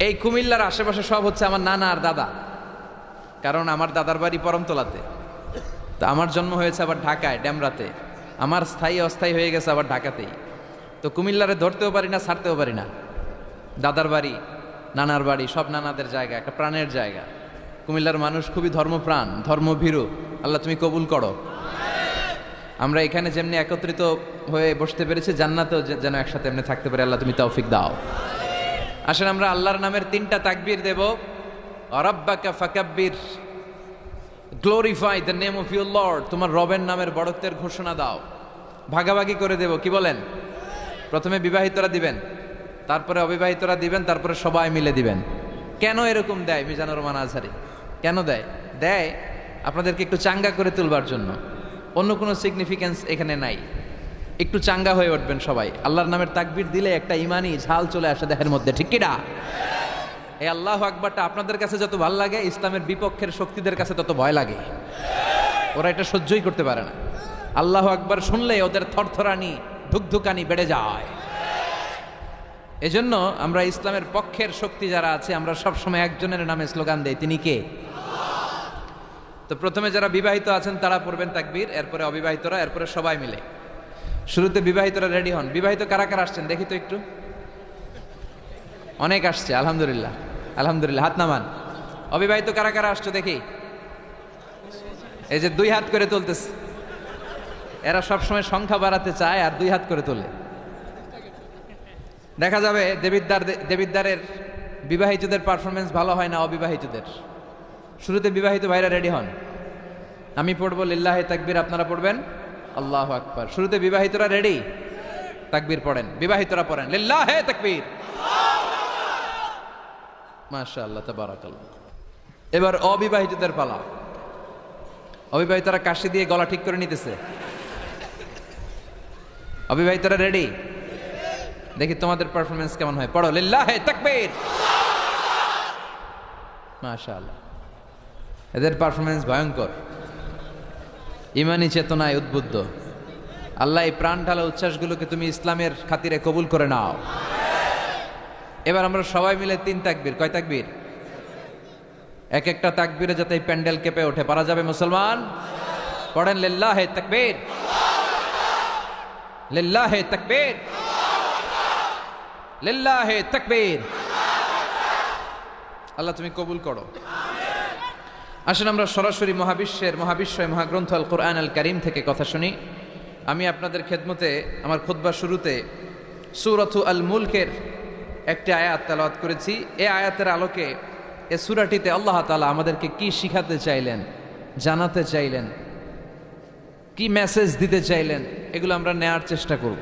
এই কুমিল্লার আশেপাশে সব হচ্ছে আমার নানা আর দাদা, কারণ আমার দাদার বাড়ি পরমতলাতে, তো আমার জন্ম হয়েছে আবার ঢাকায় ড্যামরাতে, আমার স্থায়ী অস্থায়ী হয়ে গেছে আবার ঢাকাতেই। তো কুমিল্লারে ধরতেও পারি না, ছাড়তেও পারি না। দাদার বাড়ি, নানার বাড়ি, সব নানাদের জায়গা, একটা প্রাণের জায়গা। কুমিল্লার মানুষ খুবই ধর্মপ্রাণ, ধর্মভীরু। আল্লাহ তুমি কবুল করো। আমরা এখানে যেমনি একত্রিত হয়ে বসতে পেরেছি, জান্নাতেও যেন একসাথে এমনি থাকতে পারি। আল্লাহ তুমি তৌফিক দাও। আসেন আমরা আল্লাহর নামের 3টা তাকবীর দেব। রাব্বাকা ফাকাব্বির, glorify the name of your Lord. তোমার রবের নামের বড়ত্বের ঘোষণা দাও। ভাগাভাগি করে দেব, কি বলেন? প্রথমে বিবাহিতরা দিবেন, তারপরে অবিবাহিতরা দিবেন, তারপরে সবাই মিলে দিবেন। কেন এরকম দেয় মিজানুর রহমান আজহারী? কেন দেয়? দেয় আপনাদেরকে একটু চাঙ্গা করে তুলবার জন্য। অন্য কোনো সিগনিফিকেন্স এখানে নাই। একটু চাঙ্গা হয়ে উঠবেন সবাই। আল্লাহর নামের তাকবীর দিলে একটা ইমানি ঝাল চলে আসে দেহের মধ্যে, ঠিক কি না? এই আল্লাহু আকবারটা আপনাদের কাছে যত ভালো লাগে, ইসলামের বিপক্ষের শক্তিদের কাছে তত ভয় লাগে। ওরা এটা সহ্যই করতে পারে না। আল্লাহু আকবার শুনলে ওদের থরথরানি, ধুকধুকানি বেড়ে যায়। এজন্য আমরা ইসলামের পক্ষের শক্তি যারা আছে, আমরা সবসময় একজনের নামে স্লোগান দেই, তিনি কে? তো প্রথমে যারা বিবাহিত আছেন তারা পড়বেন তাকবীর, এরপরে অবিবাহিতরা, এরপরে সবাই মিলে। শুরুতে বিবাহিতরা রেডি হন। বিবাহিত কারা কারা আসছেন দেখি তো একটু। অনেক আসছে, আলহামদুলিল্লাহ আলহামদুলিল্লাহ। হাত নামান। অবিবাহিত কারা কারা আসছো দেখি। এই যে 2 হাত করে তুলতেছে, এরা সবসময় সংখ্যা বাড়াতে চায় আর 2 হাত করে তোলে। দেখা যাবে দেবিদ্দারের বিবাহিতদের পারফরমেন্স ভালো হয় না অবিবাহিতদের। শুরুতে বিবাহিত ভাইরা রেডি হন। আমি পড়বো লিল্লাহে তাকবীর, আপনারা পড়বেন আল্লাহু আকবার। শুরুতে বিবাহিতরা রেডি, তাকবীর পড়েন। বিবাহিতরা পড়েন লিল্লাহে তাকবীর। মাশাআল্লাহ, তাবারাকাল্লাহ। এবার অবিবাহিতদের পালা। অবিবাহিতরা কাশি দিয়ে গলা ঠিক করে নিতেছে। অবিবাহিতরা রেডি? দেখি তোমাদের পারফরমেন্স কেমন হয়। পড়ো লিল্লাহে তাকবীর। মাশাআল্লাহ, এদের পারফরমেন্স ভয়ঙ্কর, ইমানি চেতনায় উদ্বুদ্ধ। আল্লাহ এই প্রাণ ঢালা উচ্ছ্বাসগুলোকে তুমি ইসলামের খাতিরে কবুল করে নাও। এবার আমরা সবাই মিলে 3 তাকবীর। কয় তাকবীর? এক একটা তাকবীরে যাতে এই প্যান্ডেল কেঁপে ওঠে। পারা যাবে মুসলমান? পড়েন লিল্লাহে তাকবীর, লিল্লাহে তাকবীর, লিল্লাহে তাকবীর। আল্লাহ তুমি কবুল করো। আসেন আমরা সরাসরি মহাবিশ্বয় মহাগ্রন্থ আল কোরআন আল কারীম থেকে কথা শুনি। আমি আপনাদের খেদমতে আমার খুতবার শুরুতে সূরাতু আল মুলকের একটি আয়াত তেলাওয়াত করেছি। এই আয়াতের আলোকে এই সূরাটিতে আল্লাহ তাআলা আমাদেরকে কি শিখাতে চাইলেন, জানাতে চাইলেন, কি মেসেজ দিতে চাইলেন, এগুলো আমরা নেয়ার চেষ্টা করব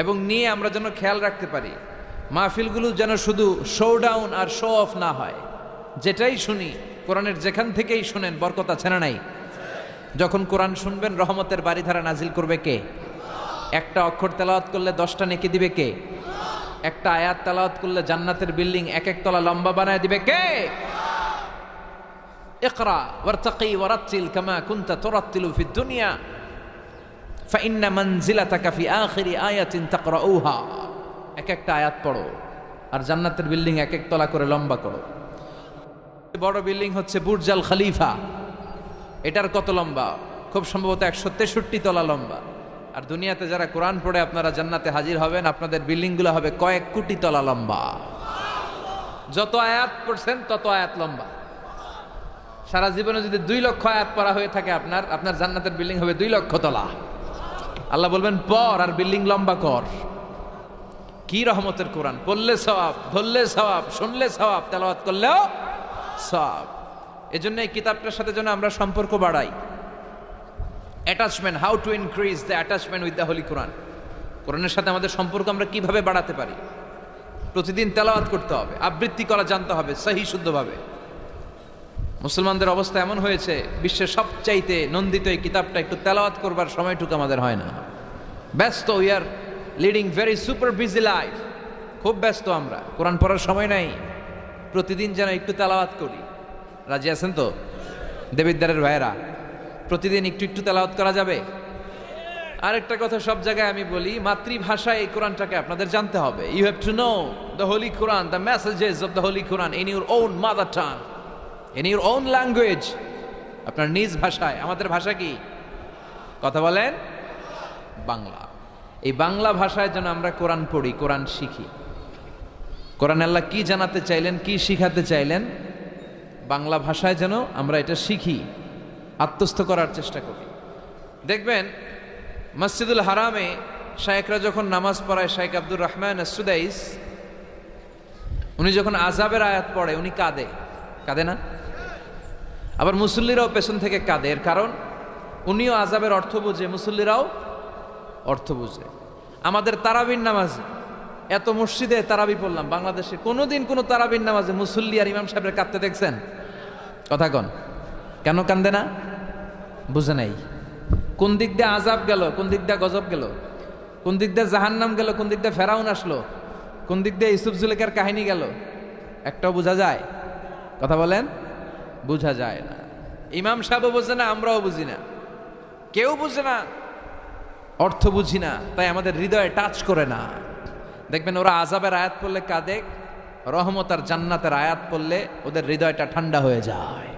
এবং নিয়ে আমরা যেন খেয়াল রাখতে পারি মাহফিলগুলো যেন শুধু শো ডাউন আর শো অফ না হয়। যেটাই শুনি কোরআনের যেখান থেকেই শুনেন বরকত আছে না নাই? যখন কোরআন শুনবেন রহমতের বাড়িধারা নাজিল করবে কে? একটা অক্ষর তেলাওয়াত করলে 10টা নেকি দিবে কে? একটা আয়াত তেলাওয়াত করলে জান্নাতের বিল্ডিং 1 তলা লম্বা বানায় দিবে কে? ইকরা ওয়ারতাকি ওয়ারাতিল কামা কুনতা তুরাতিলু ফিদ দুনিয়া ফাইন্না মানজিলাতাকা ফি আখিরি আয়াতিন তাকরাউহা। একটা আয়াত পড়ো আর জান্নাতের বিল্ডিং 1 তলা করে লম্বা করো। বড় বিল্ডিং হচ্ছে বুর্জ আল খলিফা। এটার কত লম্বা? খুব সম্ভবত 163 তলা লম্বা। আর দুনিয়াতে যারা কোরআন পড়ে আপনারা জান্নাতে হাজির হবেন, আপনাদের বিল্ডিংগুলো হবে কয়েক কোটি তলা লম্বা। যত আয়াত পড়ছেন তত আয়াত লম্বা। সারা জীবনে যদি 2 লক্ষ আয়াত পড়া হয়ে থাকে আপনার জান্নাতের বিল্ডিং হবে 2 লক্ষ তলা। আল্লাহ বলবেন পড় আর বিল্ডিং লম্বা কর। কি রহমতের কোরআন! পড়লে সওয়াব, ধরলে সওয়াব, শুনলে সওয়াব, তেলাওয়াত করলেও সওয়াব। এজন্য এই কিতাবটার সাথে যেন আমরা সম্পর্ক বাড়াই। Attachment, how to increase the attachment with the holy Quran. কোরআনের সাথে আমাদের সম্পর্ক আমরা কিভাবে বাড়াতে পারি? প্রতিদিন তেলাওয়াত করতে হবে, আবৃত্তি করা জানতে হবে সহি শুদ্ধভাবে। মুসলমানদের অবস্থা এমন হয়েছে, বিশ্বের সবচাইতে নন্দিত এই কিতাবটা একটু তেলাওয়াত করবার সময়টুকু আমাদের হয় না। ব্যস্ত, we are leading very super busy life. খুব ব্যস্ত আমরা, কোরআন পড়ার সময় নাই। প্রতিদিন যেন একটু তেলাওয়াত করি। রাজি আছেন তো দেবিদ্দারের ভাইয়েরা? প্রতিদিন একটু একটু তেলাওয়াত করা যাবে? আরেকটা কথা সব জায়গায় আমি বলি, মাতৃভাষায় এই কোরআনটাকে আপনাদের জানতে হবে। You have to know the holy Quran, the messages of the holy Quran in your own mother tongue, in your own language, আপনার নিজ ভাষায়। আমাদের ভাষা কি? কথা বলেন বাংলা। এই বাংলা ভাষায় যেন আমরা কোরআন পড়ি, কোরআন শিখি। কোরআন আল্লাহ কি জানাতে চাইলেন, কি শিখাতে চাইলেন, বাংলা ভাষায় যেন আমরা এটা শিখি, আত্মস্থ করার চেষ্টা করি। দেখবেন মসজিদুল হারামে শায়েখরা যখন নামাজ পড়ায়, শাইখ আব্দুর রহমান সুদাইস, উনি যখন আযাবের আয়াত পড়ে উনি কাঁদে, কাঁদে না? আবার মুসল্লিরাও পেছন থেকে কাঁদে। এর কারণ উনিও আযাবের অর্থ বুঝে, মুসল্লিরাও অর্থ বুঝে। আমাদের তারাবির নামাজে, এত মসজিদে তারাবি পড়লাম বাংলাদেশে, কোনোদিন কোনো তারাবির নামাজে মুসল্লি আর ইমাম সাহেবের কাঁদতে দেখছেন? কথা কন, কেন কান্দে না? বুঝে নাই কোন দিক দিয়ে আযাব গেল, কোন দিক দিয়ে গজব গেল, কোন দিক দিয়ে জাহান্নাম গেল, কোন দিক দিয়ে ফেরাউন আসলো, কোন দিক দিয়ে ইউসুফ জুলেখার কাহিনী গেল, একটাও বোঝা যায়? কথা বলেন, বোঝা যায় না। ইমাম সাহেবও বোঝে না, আমরাও বুঝি না, কেউ বুঝে না, অর্থ বুঝি না, তাই আমাদের হৃদয়ে টাচ করে না। দেখবেন ওরা আযাবের আয়াত পড়লে কাঁদে, রহমত আর জান্নাতের আয়াত পড়লে ওদের হৃদয়টা ঠান্ডা হয়ে যায়।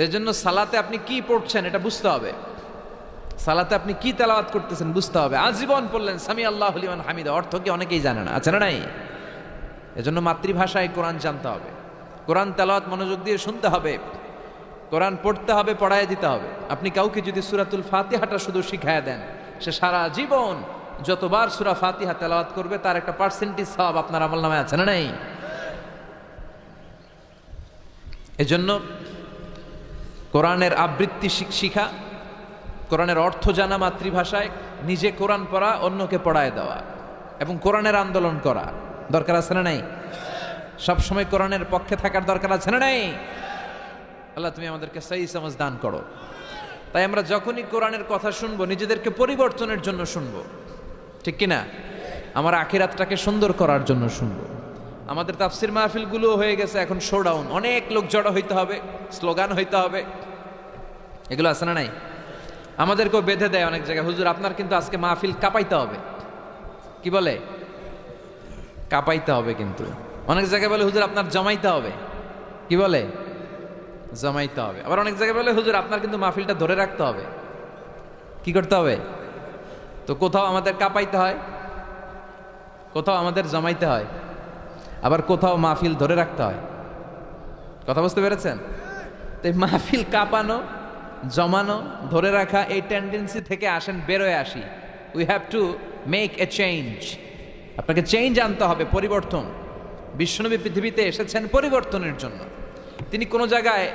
এর জন্য সালাতে আপনি কি পড়ছেন এটা বুঝতে হবে, সালাতে আপনি কি তেলাওয়াত করতেছেন বুঝতে হবে। আজীবন পড়লেন সামি আল্লাহু লিমান হামিদা, অর্থ কি অনেকেই জানে না, আছে না নাই? এজন্য মাতৃভাষায় কোরআন জানতে হবে, কোরআন তেলাওয়াত মনোযোগ দিয়ে শুনতে হবে, কোরআন পড়তে হবে, পড়ায় দিতে হবে। আপনি কাউকে যদি সূরাতুল ফাতিহাটা শুধু শিখায় দেন, সে সারা জীবন যতবার সূরা ফাতিহা তেলাওয়াত করবে তার একটা পার্সেন্টেজ সওয়াব আপনার আমলনামায় আছে না নাই? এজন্য কোরআনের আবৃত্তি শিখা, কোরআনের অর্থ জানা মাতৃভাষায়, নিজে কোরআন পড়া, অন্যকে পড়ায় দেওয়া, এবং কোরআনের আন্দোলন করা দরকার আছে না নাই? সবসময় কোরআনের পক্ষে থাকার দরকার আছে না নাই? আল্লাহ তুমি আমাদেরকে সহি সমাজ দান করো। তাই আমরা যখনই কোরআনের কথা শুনবো নিজেদেরকে পরিবর্তনের জন্য শুনবো, ঠিক কিনা? আমার আখিরাতটাকে সুন্দর করার জন্য শুনবো। আমাদের তাফসির মাহফিলগুলো হয়ে গেছে এখন শোডাউন, অনেক লোক জড়ো হইতে হবে, স্লোগান হইতে হবে, এগুলো আছে না নাই? আমাদেরকেও বেঁধে দেয় অনেক জায়গায়, হুজুর আপনার কিন্তু আজকে মাহফিল কাঁপাইতে হবে। কি বলে? কাঁপাইতে হবে। কিন্তু অনেক জায়গায় বলে হুজুর আপনার জমাইতে হবে। কি বলে? জমাইতে হবে। আবার অনেক জায়গায় বলে হুজুর আপনার কিন্তু মাহফিলটা ধরে রাখতে হবে। কি করতে হবে? তো কোথাও আমাদের কাঁপাইতে হয়, কোথাও আমাদের জমাইতে হয়, আবার কোথাও মাহফিল ধরে রাখতে হয়। কথা বুঝতে পেরেছেন? তো এই মাহফিল কাঁপানো, জমানো, ধরে রাখা, এই টেন্ডেন্সি থেকে আসেন, বেরোয় আসি। We have to make a change. আপনাকে চেঞ্জ আনতে হবে, পরিবর্তন। বিশ্বনবী পৃথিবীতে এসেছেন পরিবর্তনের জন্য। তিনি কোনো জায়গায়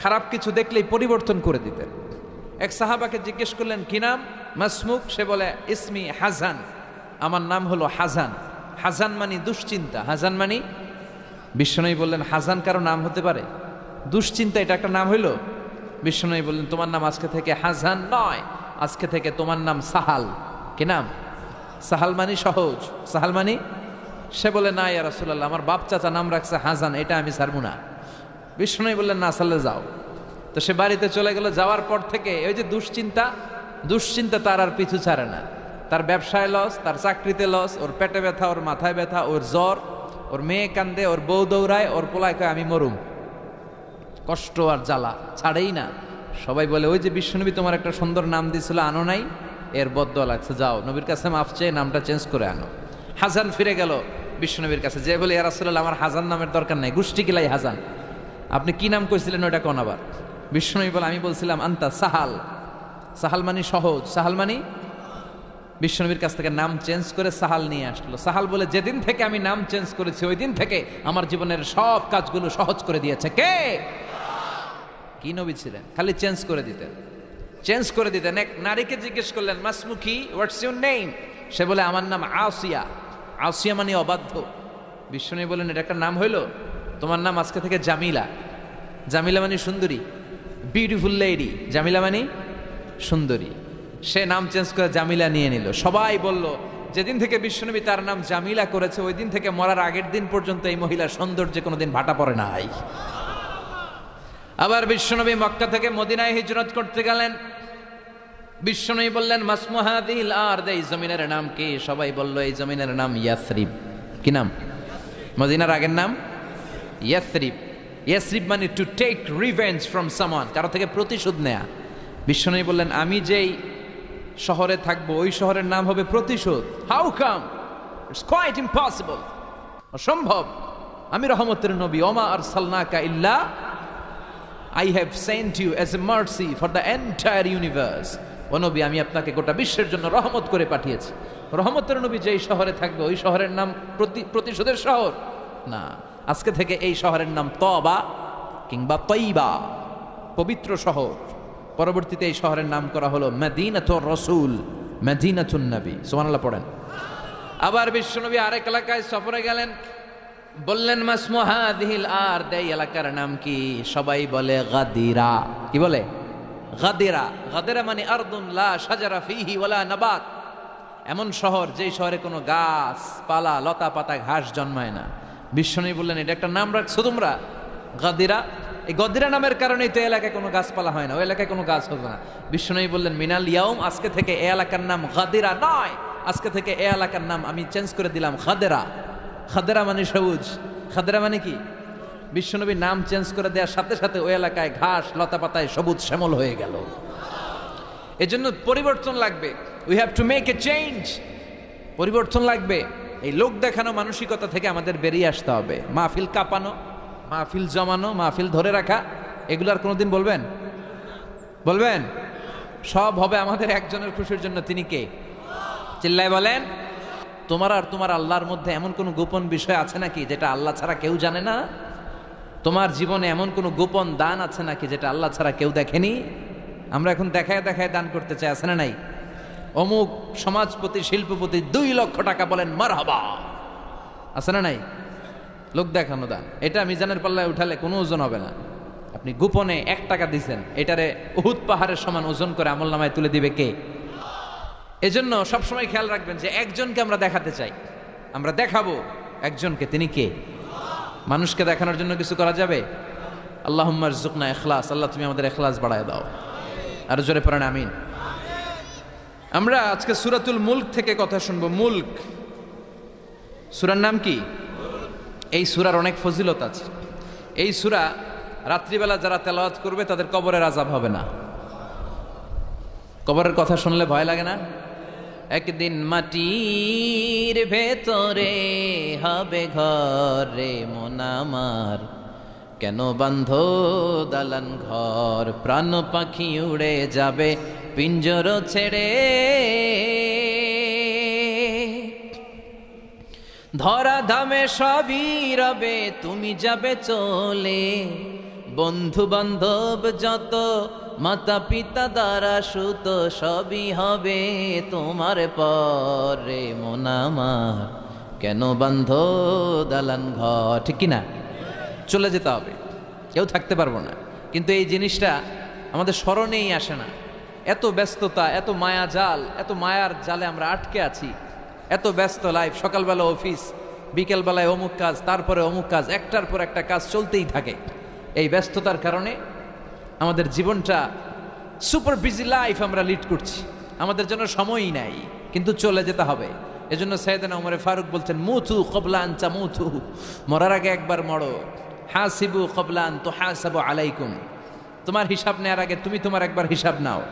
খারাপ কিছু দেখলেই পরিবর্তন করে দিতেন। এক সাহাবাকে জিজ্ঞেস করলেন কি নাম? মাসমুক। সে বলে ইসমি হাজান, আমার নাম হলো হাজান। হাজান মানে দুশ্চিন্তা। হাজান মানে, বিশ্বনবী বললেন হাজান কারো নাম হতে পারে? দুশ্চিন্তা এটা একটা নাম হইল? বিশ্বনবী বললেন তোমার নাম আজকে থেকে হাজান নয়, আজকে থেকে তোমার নাম সাহাল। কি নাম? সাহাল মানে সহজ। সাহাল মানে? সে বলে না ইয়া রাসূলুল্লাহ, আমার বাপ চাচা নাম রাখছে হাজান, এটা আমি ছাড়বো না। বিষ্ণু বললেন না, সাল্লে যাও। তো সে বাড়িতে চলে গেল। যাওয়ার পর থেকে ওই যে দুশ্চিন্তা তার আর পিছু ছাড়ে না। তার ব্যবসায় লস, তার চাকরিতে লস, ওর পেটে ব্যথা, ওর মাথায় ব্যথা, ওর জ্বর, ওর মেয়ে কান্দে, ওর বউ দৌড়ায়, ওর পোলায় কয় আমি মরুম। কষ্ট আর জ্বালা ছাড়েই না। সবাই বলে ওই যে বিশ্বনবী তোমার একটা সুন্দর নাম দিয়েছিল, আনো নাই, এর বদদোয়া লাগছে, যাও নবীর কাছে মাফ চেয়ে নামটা চেঞ্জ করে আনো। হাজান ফিরে গেল বিশ্বনবীর কাছে, যে বলে ইয়া রাসূলুল্লাহ আমার হাজান নামের দরকার নাই, গোষ্ঠী কিলাই হাজান, আপনি কি নাম কইছিলেন ওটা কোন? আবার বিশ্বনবী বলে আমি বলছিলাম আন্তা সাহাল। সাহাল মানে সহজ, সাহাল মানে? বিশ্বনবীর কাছ থেকে নাম চেঞ্জ করে সাহাল নিয়ে আসলো। সাহাল বলে যেদিন থেকে আমি নাম চেঞ্জ করেছি ওই দিন থেকে আমার জীবনের সব কাজগুলো সহজ করে দিয়েছে। কে? কি নবী ছিলেন? খালি চেঞ্জ করে দিতেন, চেঞ্জ করে দিতেন। এক নারীকে জিজ্ঞেস করলেন মাসমুকি, হোয়াটস ইউর নেম? সে বলে আমার নাম আসিয়া। আসিয়া মানে অবাধ্য। বিশ্বনবী বলেন এটা একটা নাম হইল? তোমার নাম আজকে থেকে জামিলা। জামিলা মানে সুন্দরী, বিউটিফুল লেডি। জামিলা মানে সুন্দরী। সে নাম চেঞ্জ করে জামিলা নিয়ে নিল। সবাই বলল যেদিন থেকে বিশ্বনবী তার নাম জামিলা করেছে ওই দিন থেকে মরার আগের দিন পর্যন্ত এই মহিলার সৌন্দর্যে কোনোদিন ভাটা পড়ে নাই। আবার বিশ্বনবী মক্কা থেকে মদিনায় হিজরত করতে গেলেন। বিশ্বনবী বললেন মাসমু হাযিহিল আরদ, এই জমিনের নাম কি? সবাই বলল এই জমিনের নাম ইয়াসরিব। কি নাম? মদিনার আগের নাম ইয়াসরিব। ইয়াসরিব মানে to take revenge from someone, কারো থেকে প্রতিশোধ নেয়া। বিশ্বনবী বললেন আমি যেই শহরে থাকবো ওই শহরের নাম হবে প্রতিশোধ। How come? It's quite impossible, অসম্ভব। আমি রহমতের নবী, ওমা আরসালনাকা ইল্লা I have sent you as a mercy for the entire universe. ও নবী, আমি আপনাকে গোটা বিশ্বের জন্য রহমত করে পাঠিয়েছি। রহমতের নবী যেই শহরে থাকবে ওই শহরের নাম প্রতিশোধের শহর না। আজকে থেকে এই শহরের নাম তবা কিংবা তৈবা, পবিত্র শহর। পরবর্তীতে এই শহরের নাম করা হলো মদিনাতুর রাসূল, মদিনাতুন নবী। সুবহানাল্লাহ পড়েন। আবার বিশ্বনবী আরেক এলাকায় সফরে গেলেন, বললেন মাসমু হাযিহিল আরদ, এই এলাকার নাম কি? সবাই বলে গাদিরা। কি বলে? গাদিরা। গাদিরা মানে আরদুন লা শাজারা ফিহি ওয়ালা নাবাত, এমন শহর যেই শহরে কোনো গাছ পালা লতা পাতা ঘাস জন্মায় না। বিশ্বনবী বললেন এটা একটা নাম রাখছো তোমরা গাদিরা। এই গদিরা নামের কারণেই তো এলাকায় কোনো গাছপালা হয় না, ওই এলাকায় কোনো গাছ হবে না। বিশ্বনবী বললেন মিনাল ইয়াউম, আজকে থেকে এই এলাকার নাম গাদিরা নয়, আজকে থেকে এই এলাকার নাম আমি চেঞ্জ করে দিলাম খাদেরা। খাদেরা মানে সবুজ। খাদেরা মানে কি? বিশ্বনবী নাম চেঞ্জ করে দেওয়ার সাথে সাথে ওই এলাকায় ঘাস লতা পাতায় সবুজ শ্যামল হয়ে গেল। এজন্য পরিবর্তন লাগবে। We have to make a change. পরিবর্তন লাগবে। এই লোক দেখানো মানসিকতা থেকে আমাদের বেরিয়ে আসতে হবে। মাহফিল কাঁপানো, মাহফিল জমানো, মাহফিল ধরে রাখা, এগুলো আর কোনোদিন বলবেন? বলবেন? সব হবে আমাদের একজনের খুশির জন্য। তিনি কে? চিল্লায় বলেন। তোমার আর তোমার আল্লাহর মধ্যে এমন কোনো গোপন বিষয় আছে নাকি যেটা আল্লাহ ছাড়া কেউ জানে না? তোমার জীবনে এমন কোনো গোপন দান আছে নাকি যেটা আল্লাহ ছাড়া কেউ দেখেনি? আমরা এখন দেখায় দেখায় দান করতে চাই, আছে না নাই? অমুক সমাজপতি শিল্পপতি 2 লক্ষ টাকা বলেন মারহাবা, আছে না নাই? লোক দেখানো দান। এটা মিজানের পাল্লায় উঠালে কোনো ওজন হবে না। আপনি গোপনে 1 টাকা দিচ্ছেন, এটারে উহুদ পাহাড়ের সমান ওজন করে আমলনামায় তুলে দিবে কে? এজন্য সবসময় খেয়াল রাখবেন যে একজনকে আমরা দেখাতে চাই, আমরা দেখাবো একজনকে। তিনি কে? মানুষকে দেখানোর জন্য কিছু করা যাবে? আল্লাহুম্মা রযুকনা ইখলাস। আল্লাহ তুমি আমাদের ইখলাস বাড়ায় দাও। আর জোরে পড়েন আমিন। আমরা আজকে সূরাতুল মুলক থেকে কথা শুনবো। মুলক সূরার নাম কি? এই সূরার অনেক ফজিলত আছে। এই সূরা রাত্রিবেলা যারা তেলাওয়াত করবে তাদের কবরের আযাব হবে না। কবরের কথা শুনলে ভয় লাগে না? একদিন মাটির ভেতরে হবে ঘর রে মন আমার, কেন বান্ধ দালান ঘর, প্রাণ পাখি উড়ে যাবে পিঞ্জর ছেড়ে, ধরা ধামে সবই রবে তুমি যাবে চলে, বন্ধু বান্ধব যত মাতা পিতা দ্বারা সুত সবই হবে তোমার পরে মন আমার, কেন বান্ধ দালান ঘর। ঠিক কিনা? চলে যেতে হবে, কেউ থাকতে পারবো না। কিন্তু এই জিনিসটা আমাদের স্মরণেই আসে না। এত ব্যস্ততা, এত মায়া জাল, এত মায়ার জালে আমরা আটকে আছি। এত ব্যস্ত লাইফ, সকালবেলা অফিস, বিকেলবেলায় অমুক কাজ, তারপরে অমুক কাজ, একটার পর একটা কাজ চলতেই থাকে। এই ব্যস্ততার কারণে আমাদের জীবনটা সুপার বিজি লাইফ আমরা লিড করছি, আমাদের জন্য সময়ই নাই। কিন্তু চলে যেতে হবে। এজন্য সাইয়েদনা ওমরে ফারুক বলছেন মুতু ক্বাবলা আন তামুতু, মরার আগে একবার মরো। হাসিবু ক্বাবলা আন তুহাসাবু আলাইকুম, তোমার হিসাব নেওয়ার আগে তুমি তোমার একবার হিসাব নাও।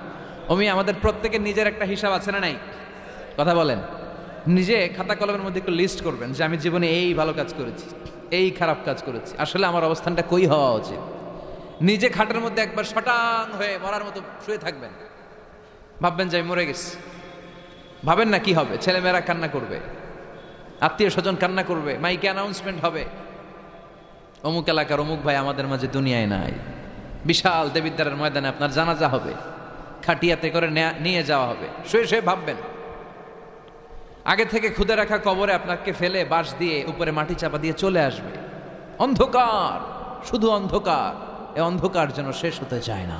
আমাদের প্রত্যেকের নিজের একটা হিসাব আছে না নাই? কথা বলেন। নিজে খাতা কলমের মধ্যে একটু লিস্ট করবেন যে আমি জীবনে এই ভালো কাজ করেছি, এই খারাপ কাজ করেছি, আসলে আমার অবস্থানটা কই হওয়া উচিত। নিজে খাটের মধ্যে একবার শটাং হয়ে মরার মতো শুয়ে থাকবেন, ভাববেন যে আমি মরে গেছি। ভাবেন না কি হবে? ছেলেমেয়েরা কান্না করবে, আত্মীয় স্বজন কান্না করবে, মাইকে অ্যানাউন্সমেন্ট হবে অমুক এলাকার অমুক ভাই আমাদের মাঝে দুনিয়ায় নাই। বিশাল দেবিদ্বারের ময়দানে আপনার জানাজা হবে, খাটিয়াতে করে নিয়ে যাওয়া হবে। শুয়ে শুয়ে ভাববেন, আগে থেকে খুদে রাখা কবরে আপনাকে ফেলে বাঁশ দিয়ে উপরে মাটি চাপা দিয়ে চলে আসবে। অন্ধকার, শুধু অন্ধকার। এই অন্ধকার যেন শেষ হতে চায় না।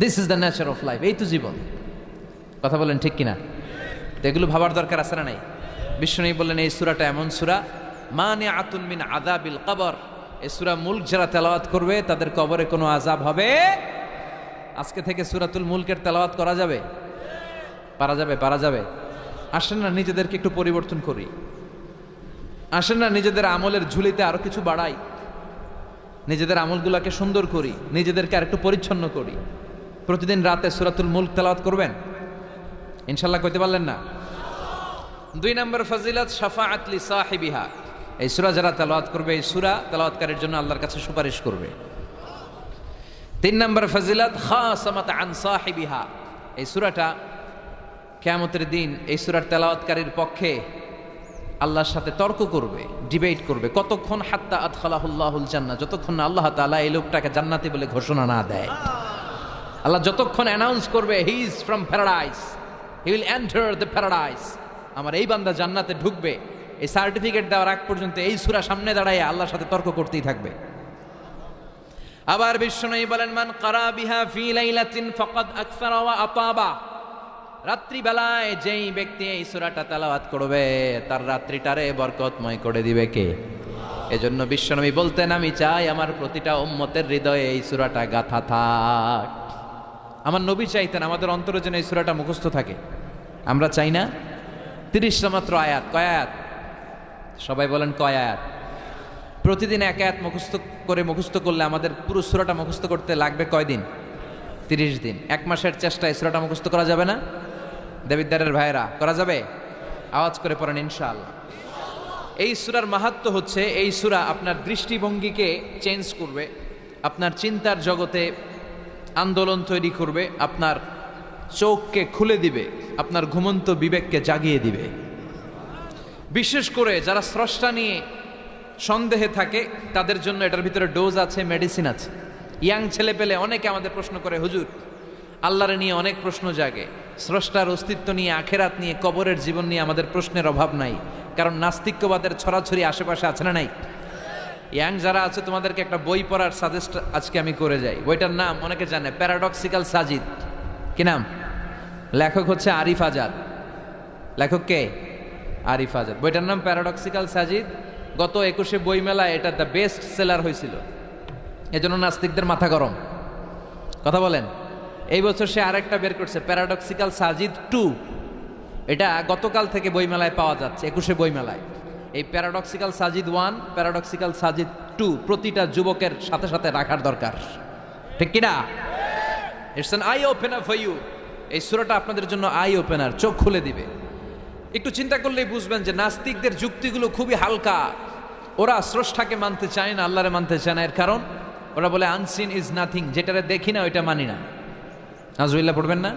This is the nature of life. এই তো জীবন। কথা বলেন ঠিক কিনা? তো এগুলো ভাবার দরকার আছে না নাই? বিশ্বনবী বললেন এই সূরাটা এমন সূরা মানিআতুন মিন আযাবিল কবর। এই সূরা মুলক যারা তেলাওয়াত করবে তাদের কবরে কোনো আযাব হবে। আজকে থেকে সূরাতুল মুলকের তেলাওয়াত করা যাবে? পারা যাবে? পারা যাবে? আসেন না নিজেদেরকে একটু পরিবর্তন করি, আসেন না নিজেদের আমলের ঝুলিতে আরো কিছু বাড়াই, নিজেদের আমলগুলোকে সুন্দর করি, নিজেদেরকে আর একটু পরিচ্ছন্ন করি। প্রতিদিন রাতে সূরাতুল মুলক তেলাওয়াত করবেন ইনশাআল্লাহ, কইতে পারলেন না? 2 নম্বর ফজিলত শাফাআত লি সাহিবিহা, এই সূরা যারা তেলাওয়াত করবে এই সূরা তেলাওয়াতকারীর জন্য আল্লাহর কাছে সুপারিশ করবে। 3 নম্বর ফজিলত খাসামাত আন সাহিবিহা, এই সূরাটা কিয়ামতের দিন এই সূরার তেলাওয়াতকারীর পক্ষে আল্লাহর সাথে তর্ক করবে, ডিবেট করবে। কতক্ষণ? হাত্তা আদখালাহুল্লাহুল জান্নাহ, যতক্ষণ না আল্লাহ তাআলা এই লোকটাকে জান্নাতি বলে ঘোষণা না দেয়। আল্লাহ যতক্ষণ অ্যানাউন্স করবে he is from paradise, he will enter the paradise, আমার এই বান্দা জান্নাতে ঢুকবে, এই সার্টিফিকেট দেওয়ার আগ পর্যন্ত এই সূরা সামনে দাঁড়ায় আল্লাহর সাথে তর্ক করতেই থাকবে। আবার বিশ্বনবী বলেন, মান ক্বারা বিহা ফি লাইলাতিন ফাকাদ আকসারা ওয়া আতাবা, রাত্রিবেলায় যেই ব্যক্তি এই সূরাটা তেলাওয়াত করবে তার রাত্রিটারে বরকতময় করে দিবে কে? এজন্য বিশ্বনবী বলতেন, আমি চাই আমার প্রতিটা উম্মতের হৃদয়ে এই সূরাটা গাথা থাক। আমার নবী চাইতেন আমাদের অন্তরে যেন এই সূরাটা মুখস্থ থাকে। আমরা চাই না? 30টা মাত্র আয়াত। কয় আয়াত? সবাই বলেন কয় আয়াত? প্রতিদিন এক আয়াত মুখস্থ করলে আমাদের পুরো সূরাটা মুখস্থ করতে লাগবে কয়দিন? 30 দিন। 1 মাসের চেষ্টায় সূরাটা মুখস্থ করা যাবে না? দেবিদ্দারের ভাইরা, করা যাবে? আওয়াজ করে পড়েন ইনশাআল্লাহ। এই সূরার মাহাত্ম্য হচ্ছে এই সূরা আপনার দৃষ্টিভঙ্গিকে চেঞ্জ করবে, আপনার চিন্তার জগতে আন্দোলন তৈরি করবে, আপনার চোখকে খুলে দিবে, আপনার ঘুমন্ত বিবেককে জাগিয়ে দিবে। বিশেষ করে যারা স্রষ্টা নিয়ে সন্দেহে থাকে তাদের জন্য এটার ভিতরে ডোজ আছে, মেডিসিন আছে। ইয়াং ছেলে পেলে অনেকে আমাদের প্রশ্ন করে, হুজুর আল্লাহরে নিয়ে অনেক প্রশ্ন জাগে, স্রষ্টার অস্তিত্ব নিয়ে, আখেরাত নিয়ে, কবরের জীবন নিয়ে আমাদের প্রশ্নের অভাব নাই, কারণ নাস্তিক্যবাদের ছড়াছড়ি আশেপাশে আছে না নাই? ইয়াং যারা আছে তোমাদেরকে একটা বই পড়ার সাজেস্ট আজকে আমি করে যাই। বইটার নাম অনেকে জানে, প্যারাডক্সিক্যাল সাজিদ। কি নাম? লেখক হচ্ছে আরিফ আজাদ। লেখক কে? আরিফ আজাদ। বইটার নাম প্যারাডক্সিক্যাল সাজিদ। গত 21শে বই মেলায় এটা দ্য বেস্ট সেলার হয়েছিল, এজন্য নাস্তিকদের মাথা গরম। কথা বলেন। এই বছর সে আরেকটা বের করছে, প্যারাডক্সিক্যাল সাজিদ 2। এটা গতকাল থেকে বইমেলায় পাওয়া যাচ্ছে, 21শে বইমেলায়। এই প্যারাডক্সিক্যাল সাজিদ 1, প্যারাডক্সিক্যাল সাজিদ 2 প্রতিটা যুবকের সাথে সাথে রাখার দরকার, ঠিক কিনা? It's an eye opener for you. এই সূরাটা আপনাদের জন্য আই ওপেনার, চোখ খুলে দিবে। একটু চিন্তা করলেই বুঝবেন যে নাস্তিকদের যুক্তিগুলো খুবই হালকা। ওরা স্রষ্টাকে মানতে চায় না, আল্লাহরে মানতে চায় না। এর কারণ ওরা বলে আনসিন ইজ নাথিং, যেটারে দেখি না ওইটা মানি না। নাজুবিল্লাহ পড়বেন না?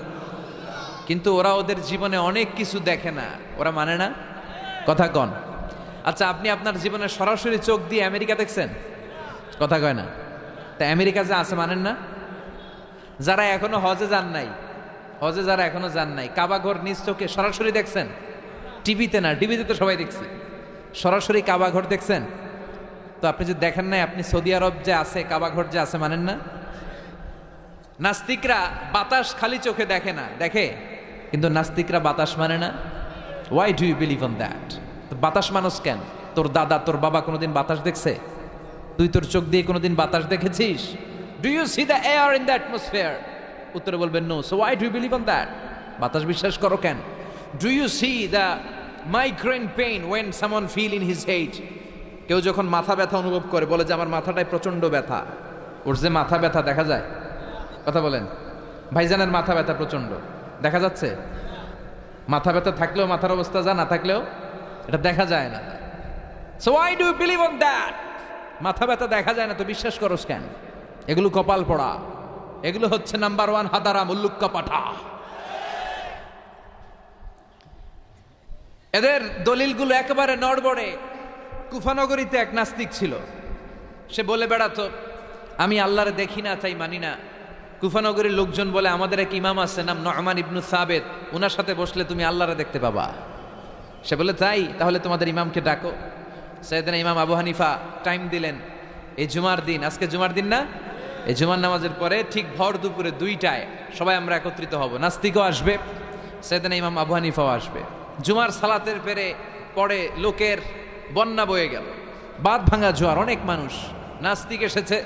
কিন্তু ওরা ওদের জীবনে অনেক কিছু দেখে না, ওরা মানে না। কথা কন। আচ্ছা, আপনি আপনার জীবনে সরাসরি চোখ দিয়ে আমেরিকা দেখছেন? কথা কয় না। তা আমেরিকা যে আছে মানেন না? যারা এখনো হজে যান নাই, হজে যারা এখনো যান নাই, কাবা ঘর নিজ চোখে সরাসরি দেখছেন? টিভিতে না, টিভিতে তো সবাই দেখছে। সরাসরি কাবা ঘর দেখছেন? তো আপনি যে দেখেন নাই, আপনি সৌদি আরব যে আছে, কাবা ঘর যে আছে মানেন না? নাস্তিকরা বাতাস খালি চোখে দেখে না, দেখে, কিন্তু নাস্তিকরা বাতাস মানে না। Why do you believe on that? বাতাস মানুষ কেন? তোর দাদা, তোর বাবা কোনোদিন বাতাস দেখছে? তুই তোর চোখ দিয়ে কোনোদিন বাতাস দেখেছিস? Do you see the air in the atmosphere? উত্তরে বলবেন no. So why do you believe on that? বাতাস বিশ্বাস করো কেন? Do you see the migraine pain when someone feel in his head? কেউ যখন মাথা ব্যথা অনুভব করে, বলে যে আমার মাথাটায় প্রচন্ড ব্যথা। ওর যে মাথা ব্যথা দেখা যায়? কথা বলেন। ভাইজানের মাথা ব্যথা প্রচন্ড দেখা যাচ্ছে? মাথা ব্যথা থাকলেও মাথার অবস্থা যা, না থাকলেও এটা দেখা যায় না। So why do you believe on that? মাথা ব্যথা দেখা যায় না তো বিশ্বাস করস কেন? এগুলো কপাল পড়া, এগুলো হচ্ছে নাম্বার 1 হাদারা মুল্লুক্কা পাঠা। এদের দলিলগুলো একেবারে নড়বড়ে। কুফানগরীতে এক নাস্তিক ছিল, সে বলে বেড়াতো আমি আল্লাহরে দেখি না তাই মানি না। কুফানগরীর লোকজন বলে আমাদের এক ইমাম আছে নাম নু'মান ইবনু সাবেত, ওনার সাথে বসলে তুমি আল্লাহরে দেখতে পাবা। সে বলে তাই, তাহলে তোমাদের ইমামকে ডাকো। সাইয়েদনা ইমাম আবু হানিফা টাইম দিলেন, এই জুমার দিন, আজকে জুমার দিন না, এই জুমার নামাজের পরে ঠিক ভর দুপুরে 2টায় সবাই আমরা একত্রিত হব। নাস্তিকও আসবে, সাইয়েদনা ইমাম আবু হানিফাও আসবে। জুমার সালাতের পরে লোকের বন্যা বয়ে গেল, বাঁধ ভাঙা জোয়ার, অনেক মানুষ। নাস্তিক এসেছে,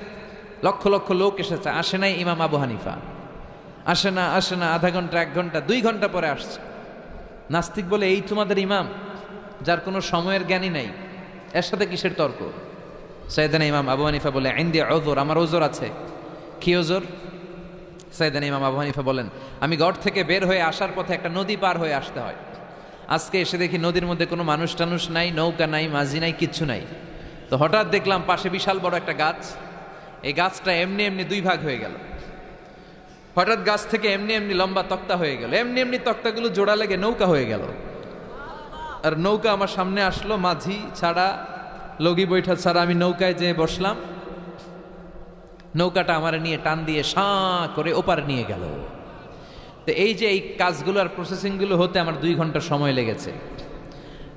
লক্ষ লক্ষ লোক এসেছে, আসে নাই ইমাম আবু হানিফা। আসে না, আধা ঘন্টা, 1 ঘন্টা, 2 ঘন্টা পরে আসছে। নাস্তিক বলে এই তোমাদের ইমাম, যার কোনো সময়ের জ্ঞানই নাই, এর সাথে কিসের তর্ক? সাইয়েদানা ইমাম আবু হানিফা বলে ইনদি উযর, আমার ওজর আছে। কি ওজর? সাইয়েদানা ইমাম আবু হানিফা বলেন, আমি ঘর থেকে বের হয়ে আসার পথে একটা নদী পার হয়ে আসতে হয়। আজকে এসে দেখি নদীর মধ্যে কোনো মানুষ টানুষ নাই, নৌকা নাই, মাঝি নাই, কিচ্ছু নাই। তো হঠাৎ দেখলাম পাশে বিশাল বড় একটা গাছ। এই গাছটা এমনি এমনি দুই ভাগ হয়ে গেল। হঠাৎ গাছ থেকে এমনি এমনি লম্বা তক্তা হয়ে গেল, এমনি এমনি তক্তাগুলো জোড়া লেগে নৌকা হয়ে গেল। আর নৌকা আমার সামনে আসলো, মাঝি ছাড়া, লগি বৈঠা ছাড়া। আমি নৌকায় যেয়ে বসলাম, নৌকাটা আমার নিয়ে টান দিয়ে সাঁ করে ওপার নিয়ে গেল। তো এই যে এই কাজগুলো আর প্রসেসিংগুলো হতে আমার 2 ঘন্টা সময় লেগেছে।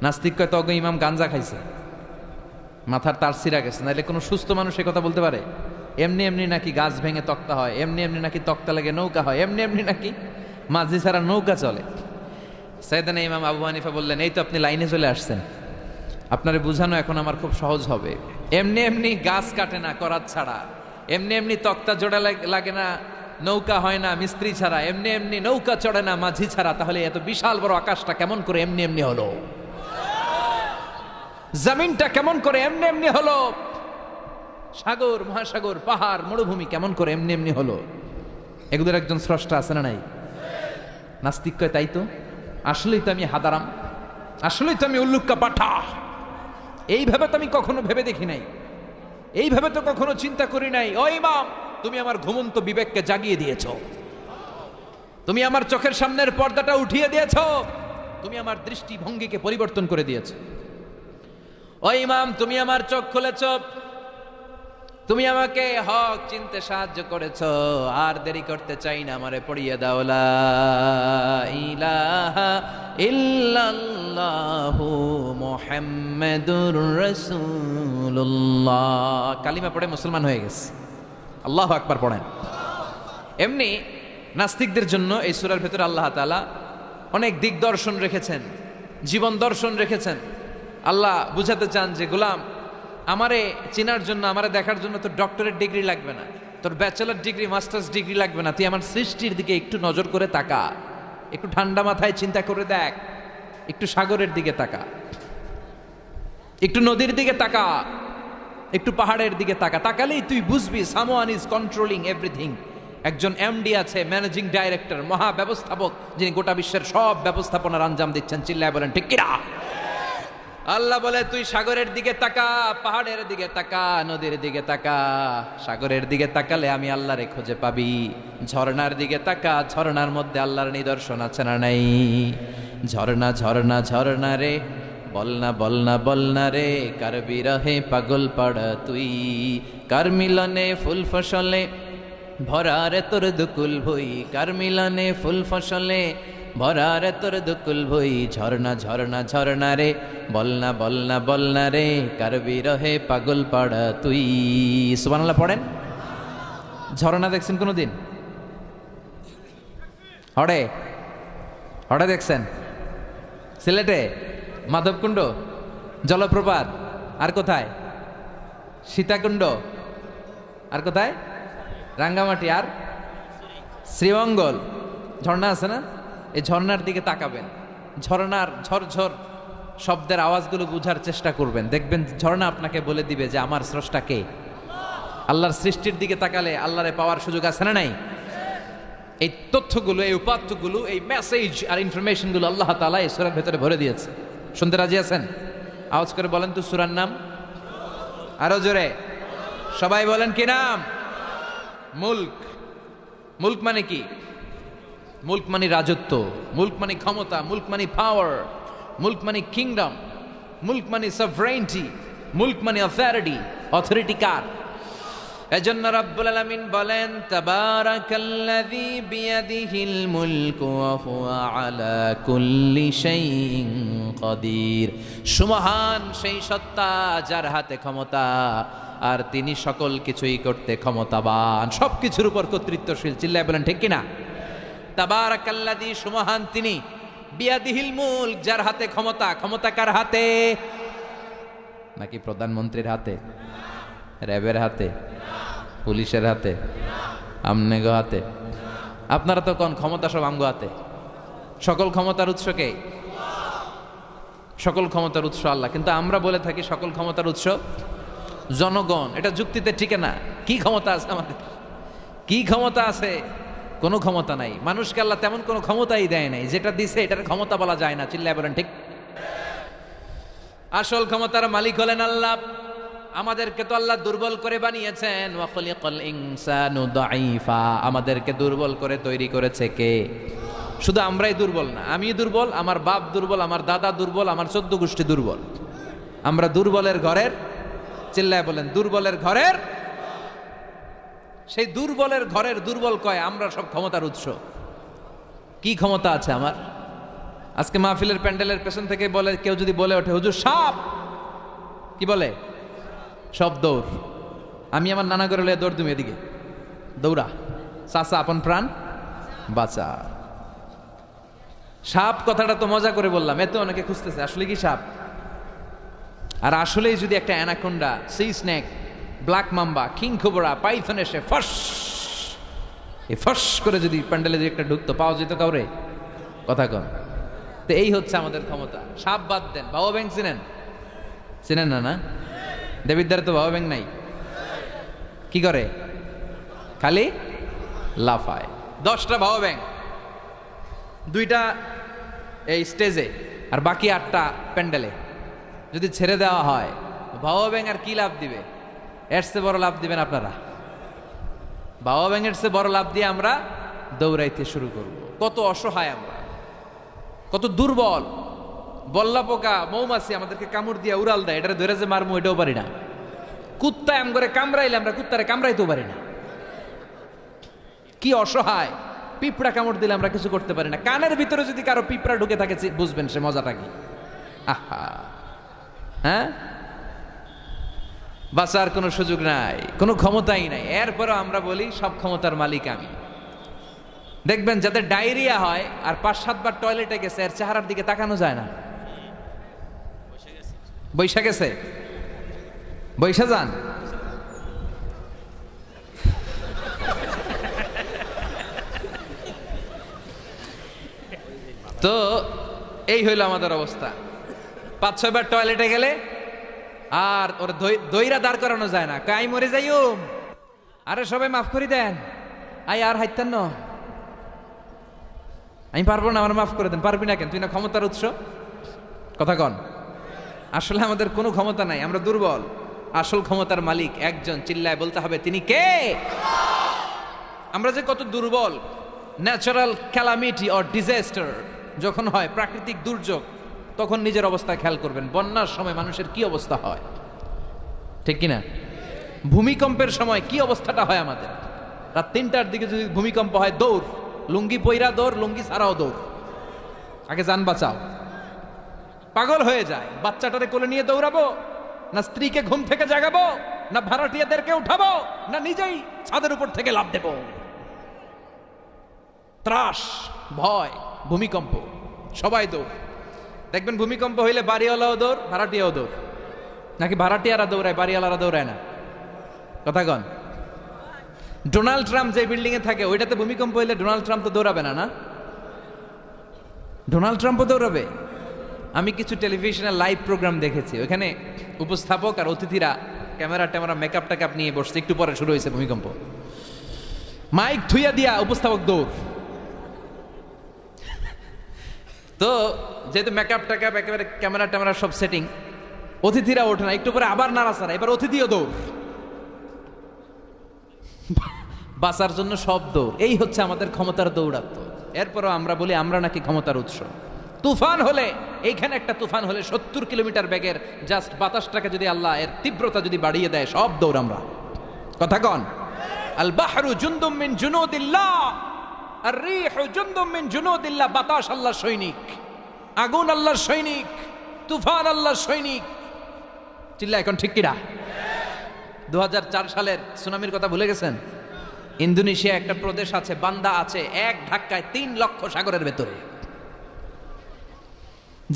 নাস্তিক কয় তগ ইমাম গাঞ্জা খাইছে, মাথার তার ছিঁড়া গেছে, নাহলে কোনো সুস্থ মানুষ এ কথা বলতে পারে? এমনি এমনি নাকি গাছ ভেঙে তক্তা হয়, এমনি এমনি নাকি তক্তা লেগে নৌকা হয়, এমনি এমনি নাকি মাঝি ছাড়া নৌকা চলে। সাইয়েদানা ইমাম আবু হানিফা বললেন, এই তো আপনি লাইনে চলে আসছেন, আপনারে বুঝানো এখন আমার খুব সহজ হবে। এমনি এমনি গাছ কাটে না করাত ছাড়া, এমনি এমনি তক্তা জোড়া লাগে না, নৌকা হয় না মিস্ত্রি ছাড়া, এমনি এমনি নৌকা চড়ে না মাঝি ছাড়া। তাহলে এত বিশাল বড় আকাশটা কেমন করে এমনি এমনি হলো? জমিনটা কেমন করে এমনি এমনি হলো? সাগর, মহাসাগর, পাহাড়, মরুভূমি কেমন করে এমনি এমনি হলো? এগুলোর একজন স্রষ্টা আছে না নাই? নাস্তিক কয় তাই তো, আসলেই তো আমি হাদারাম, আসলেই তো আমি উল্লুক্কা পাঠা। এইভাবে তো আমি কখনো ভেবে দেখি নাই, এইভাবে তো কখনো চিন্তা করি নাই। ও ইমাম, তুমি আমার ঘুমন্ত বিবেককে জাগিয়ে দিয়েছ, তুমি আমার চোখের সামনের পর্দাটা উঠিয়ে দিয়েছ, তুমি আমার দৃষ্টিভঙ্গিকে পরিবর্তন করে দিয়েছ। ও ইমাম, তুমি আমার চোখ খুলেছ, তুমি আমাকে হক চিনতে সাহায্য করেছ। আর দেরি করতে চাই না, আমারে পড়িয়ে দাও লা ইলাহা ইল্লাল্লাহু মুহাম্মাদুর রাসূলুল্লাহ। কালিমা পড়ে মুসলমান হয়ে গেছে। আল্লাহু আকবার পড়েন। এমনি নাস্তিকদের জন্য এই সূরার ভেতরে আল্লাহ তাআলা অনেক দিগদর্শন রেখেছেন, জীবন দর্শন রেখেছেন। আল্লাহ বুঝাতে চান যে গোলাম, আমারে চেনার জন্য, আমারে দেখার জন্য তোর ডক্টরেট ডিগ্রি লাগবে না, তোর ব্যাচেলর ডিগ্রি, মাস্টার্স ডিগ্রি লাগবে না। তুই আমার সৃষ্টির দিকে একটু নজর করে তাকা, একটু ঠান্ডা মাথায় চিন্তা করে দেখ, একটু সাগরের দিকে তাকা, একটু নদীর দিকে তাকা, একটু পাহাড়ের দিকে তাকা। তাকালেই তুই বুঝবি সামওয়ান ইজ কন্ট্রোলিং এভরিথিং। একজন এমডি আছে, ম্যানেজিং ডাইরেক্টর, মহা ব্যবস্থাপক, যিনি গোটা বিশ্বের সব ব্যবস্থাপনার আঞ্জাম দিচ্ছেন। চিল্লায় বলেন ঠিক কিনা? আল্লাহ বলে তুই সাগরের দিকে তাকা, পাহাড়ের দিকে তাকা, নদীর দিকে তাকা। সাগরের দিকে তাকালে আমি আল্লাহরে খুঁজে পাবি। ঝর্ণার দিকে তাকা, ঝর্ণার মধ্যে আল্লাহর নিদর্শন আছে না নাই? ঝর্ণা ঝর্ণা ঝর্ণা রে, বলনা বলনা বলনা রে, কার বিরহে পাগল পাড়া তুই, কার মিলনে ফুল ফসলে ভরা রে তোর দুকুল ভুই, কার মিলনে ফুল ফসলে ভরা রে তোর দুকুল ভুই। ঝর্ণা ঝর্ণা ঝর্ণা রে, বলনা বলনা বলনা রে, কার বিরহে পাগল পাড়া তুই। সুবহানাল্লাহ পড়েন। ঝর্ণা দেখছেন কোনোদিন? হড়ে হড়ে দেখছেন? সিলেটে মাধবকুণ্ড জলপ্রপাত, আর কোথায়? সীতাকুণ্ড, আর কোথায়? রাঙ্গামাটি, আর শ্রীমঙ্গল। ঝর্ণা আছে না? এই ঝর্ণার দিকে তাকাবেন, ঝর্ণার ঝরঝর শব্দের আওয়াজগুলো বুঝার চেষ্টা করবেন, দেখবেন ঝর্ণা আপনাকে বলে দিবে যে আমার স্রষ্টা কে। আল্লাহর সৃষ্টির দিকে তাকালে আল্লাহরে পাওয়ার সুযোগ আছে না নাই? এই তথ্যগুলো, এই উপাত্তগুলো, এই মেসেজ আর ইনফরমেশনগুলো আল্লাহ তাআলা এই সূরার ভেতরে ভরে দিয়েছে। শুনতে রাজি আছেন? আওয়াজ করে বলেন তো সূরার নাম, আরো জোরে সবাই বলেন কি নাম? মুলক। মুলক মানে কি? মুলক মানে রাজত্ব, মুলক মানে ক্ষমতা, মুলক মানে পাওয়ার, মুলক মানে কিংডম, মুলক মানে সভরেইনটি, মুলক মানে অথরিটি। অথরিটি কার? এজন্য রব্বুল আলামিন বলেন তাবারাকাল্লাযী বিয়াদিহিল মুলকু ওয়া হুয়া আলা কুল্লি শাইইন কাদির। সুমহান সেই সত্তা যার হাতে ক্ষমতা, আর তিনি সকল কিছুই করতে ক্ষমতাবান, সবকিছুর উপর কর্তৃত্বশীল। চিল্লায় বলেন ঠিক কিনা? তাবারাকাল্লাযী, সুমহান তিনি, বিয়াদিহিল মুলক, যার হাতে ক্ষমতা। ক্ষমতা কার হাতে? নাকি প্রধানমন্ত্রীর হাতে, র্যাবের হাতে, পুলিশের হাতে, আমনেগো হাতে? আপনারা তো কোন ক্ষমতা সব আমগো হাতে। সকল ক্ষমতার উৎস কে? সকল ক্ষমতার উৎস আল্লাহ, কিন্তু আমরা বলে থাকি সকল ক্ষমতার উৎস জনগণ। এটা যুক্তিতে ঠিক না। কি ক্ষমতা আছে আমাদের? কি ক্ষমতা আছে? কোনো ক্ষমতা নাই। মানুষকে আল্লাহ তেমন কোনো ক্ষমতাই দেয় নাই, যেটা দিছে এটার ক্ষমতা বলা যায় না। চিল্লায় বলেন ঠিক। আসল ক্ষমতার মালিক হলেন আল্লাহ। আমাদেরকে তো আল্লাহ দুর্বল করে বানিয়েছেন। ওয়া খালাকাল ইনসানু দাঈফা, আমাদেরকে দুর্বল করে তৈরি করেছে কে? শুধু আমরাই দুর্বল না, আমি দুর্বল, আমার বাপ দুর্বল, আমার দাদা দুর্বল, আমার 14 গোষ্ঠী দুর্বল। আমরা দুর্বলের ঘরের, চিল্লায় বলেন দুর্বলের ঘরের। সেই দুর্বলের ঘরের দুর্বল কয় আমরা সব ক্ষমতার উৎস। কি ক্ষমতা আছে আমার? আজকে মাহফিলের প্যান্ডেলের পেছন থেকে বলে, কেউ যদি বলে ওঠে হুজুর সাপ, কি বলে? সব দৌড়। আমি আমার নানা করে লয়ে দৌড়, তুমি এদিকে দৌড়া, চাচা আপন প্রাণ বাঁচা। সাপ কথাটা তো মজা করে বললাম, এতে অনেকে খুঁজতেছে আসলে কি সাপ। আর আসলেই যদি একটা anaconda, C snake, black mamba, king cobra, Python এসে ফস এই ফস করে যদি প্যান্ডেলে যদি একটা ঢুকতো, পাওয়া যেত কাউরে? কথা কন। তো এই হচ্ছে আমাদের ক্ষমতা। সাপ বাদ দেন, বাবা ব্যাংক চিনেন? চিনেন না? না, দেবিদ্বারে তো বাবা ব্যাংক নাই। কি করে? খালি লাফায়। 10টা বাবা ব্যাংক, 2টা এই স্টেজে আর বাকি 8টা প্যান্ডেলে যদি ছেড়ে দেওয়া হয়, বাবা ব্যাংক আর কি লাভ দিবে? এর চেয়ে বড় লাভ দিবেন আপনারা। বাবা ব্যাংকের চেয়ে বড় লাভ দিয়ে আমরা দৌড়াইতে শুরু করব। কত অসহায় আমরা, কত দুর্বল। বল্লা পোকা, মৌমাছি আমাদেরকে কামড় দিয়ে উড়াল দেয়, এটা ধরে যে মারমু এটাও পারি না। কুত্তা এম করে কামড়াইলে আমরা কুত্তারে কামড়াইতেও পারি না। কি অসহায়। পিঁপড়া কামড় দিলে আমরা কিছু করতে পারি না। কানের ভিতরে যদি কারো পিঁপড়া ঢুকে থাকে বুঝবেন সে মজাটা কি। আহা, হ্যাঁ, বাঁচার কোনো সুযোগ নাই, কোনো ক্ষমতাই নাই। এরপরও আমরা বলি সব ক্ষমতার মালিক আমি। দেখবেন যাদের ডায়রিয়া হয় আর 5-7 বার টয়লেটে গেছে, এর চেহারার দিকে তাকানো যায় না। বৈশা গেছে, বৈশা যান। তো এই হইল আমাদের অবস্থা। 5-6 বার টয়লেটে গেলে আর ওর দইরা দাঁড় করানো যায় না। কাই মরে যাইম, আরে সবাই মাফ করে দেন, আই আর হাইতেন না, আমি পারবো না, আমার মাফ করে দেন। পারবি না কেন? তুই না ক্ষমতার উৎস। কথা কন। আসলে আমাদের কোনো ক্ষমতা নাই, আমরা দুর্বল। আসল ক্ষমতার মালিক একজন, চিল্লায় বলতে হবে তিনি কে? আমরা যে কত দুর্বল। ন্যাচারাল ক্যালামিটি অর ডিজাস্টার যখন হয়, প্রাকৃতিক দুর্যোগ, তখন নিজের অবস্থা খেয়াল করবেন। বন্যার সময় মানুষের কি অবস্থা হয়, ঠিক কিনা? ভূমিকম্পের সময় কি অবস্থাটা হয় আমাদের? রাত 3টার দিকে যদি ভূমিকম্প হয়, দৌড়, লুঙ্গি পইরা দৌড়, লুঙ্গি ছাড়াও দৌড়, আগে যান বাঁচাও। পাগল হয়ে যায়। বাচ্চাটারে কোলে নিয়ে দৌড়াবো, না স্ত্রীকে ঘুম থেকে জাগাবো, না ভাড়াটিয়াদেরকে উঠাবো, না নিজেই ছাদের উপর থেকে লাফ দেব। ত্রাস, ভয়, ভূমিকম্প, সবাই দৌড়। দেখবেন ভূমিকম্প হইলে বাড়িওয়ালাও দৌড়, ভাড়াটিয়াও দৌড়। নাকি ভাড়াটিয়ারা দৌড়ায়, বাড়িওয়ালারা দৌড়ায় না? কথা কন। ডোনাল্ড ট্রাম্প যে বিল্ডিং এ থাকে, ওইটাতে ভূমিকম্প হইলে ডোনাল্ড ট্রাম্প তো দৌড়াবে না? না, ডোনাল্ড ট্রাম্পও দৌড়াবে। আমি কিছু টেলিভিশনের লাইভ প্রোগ্রাম দেখেছি, ওখানে উপস্থাপক আর অতিথিরা ক্যামেরা ট্যামেরা মেকআপ টেকআপ নিয়ে বসছে। একটু পরে শুরু হয়েছে ভূমিকম্প, মাইক থুইয়া দিয়া উপস্থাপক দৌড়। তো যেহেতু মেকআপ টেকআপ একেবারে ক্যামেরা ট্যামেরা সব সেটিং, অতিথিরা ওঠে না, একটু পরে আবার নাড়াচাড়া, এবার অতিথিও দৌড়। বাঁচার জন্য সব দৌড়। এই হচ্ছে আমাদের ক্ষমতার দৌড়াত্ম। এরপরও আমরা বলি আমরা নাকি ক্ষমতার উৎস। তুফান হলে, এইখানে একটা তুফান হলে 70 কিলোমিটার বেগের জাস্ট বাতাসটাকে যদি আল্লাহ এর তীব্রতা যদি বাড়িয়ে দেয়, সব দৌড় আমরা। কথা কন। আল বাহরু জুনদুম মিন জুনুদিল্লাহ, আর রিহু জুনদুম মিন জুনুদিল্লাহ। বাতাস আল্লাহর সৈনিক, আগুন আল্লাহর সৈনিক, তুফান আল্লাহর সৈনিক। চিল্লা এখন ঠিক কিনা? 2004 সালের সুনামির কথা ভুলে গেছেন? ইন্দোনেশিয়া একটা প্রদেশ আছে, বান্দা আছে, এক ধাক্কায় 3 লক্ষ সাগরের ভেতরে।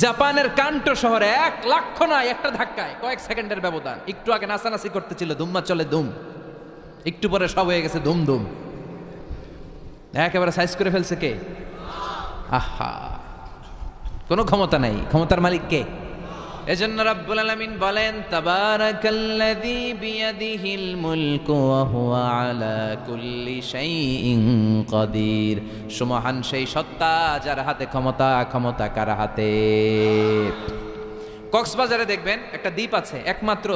জাপানের কান্টো শহরে 1 লক্ষ নয়, একটা ধাক্কায়, কয়েক সেকেন্ডের ব্যবধান। একটু আগে নাচানাচি করতেছিল, ধুম্মা চলে ধুম, একটু পরে সব হয়ে গেছে ধুম ধুম। একেবারে সাইজ করে ফেলছে কে? আহা, কোনো ক্ষমতা নাই। ক্ষমতার মালিক কে? এজন্য রাব্বুল আলামিন বলেন তাবারাকাল্লাযী বিয়াদিহিল মুলকু ওয়া হুয়া আলা কুল্লি শাইইন কাদির। সুমহান সেই সত্তা যার হাতে ক্ষমতা, ক্ষমতা কার হাতে? কক্সবাজারে দেখবেন একটা দ্বীপ আছে, একমাত্র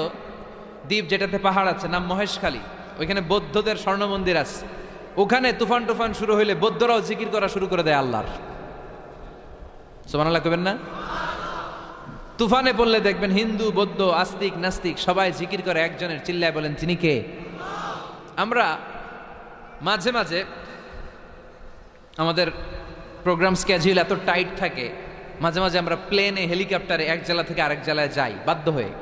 দ্বীপ যেটাতে পাহাড় আছে, নাম মহেশখালী। ওইখানে বৌদ্ধদের স্বর্ণ মন্দির আছে। ওখানে তুফান টুফান শুরু হইলে বৌদ্ধরাও জিকির করা শুরু করে দেয় আল্লাহর। সুবহানাল্লাহ কইবেন না? তুফানে পড়লে দেখবেন হিন্দু, বৌদ্ধ, আস্তিক, নাস্তিক সবাই জিকির করে একজনের, চিল্লায় বলেন তিনি কে? আমরা মাঝে মাঝে আমাদের প্রোগ্রাম স্কেডিউল এত টাইট থাকে, মাঝে মাঝে আমরা প্লেনে, হেলিকপ্টারে এক জেলা থেকে আরেক জেলায় যাই বাধ্য হয়ে।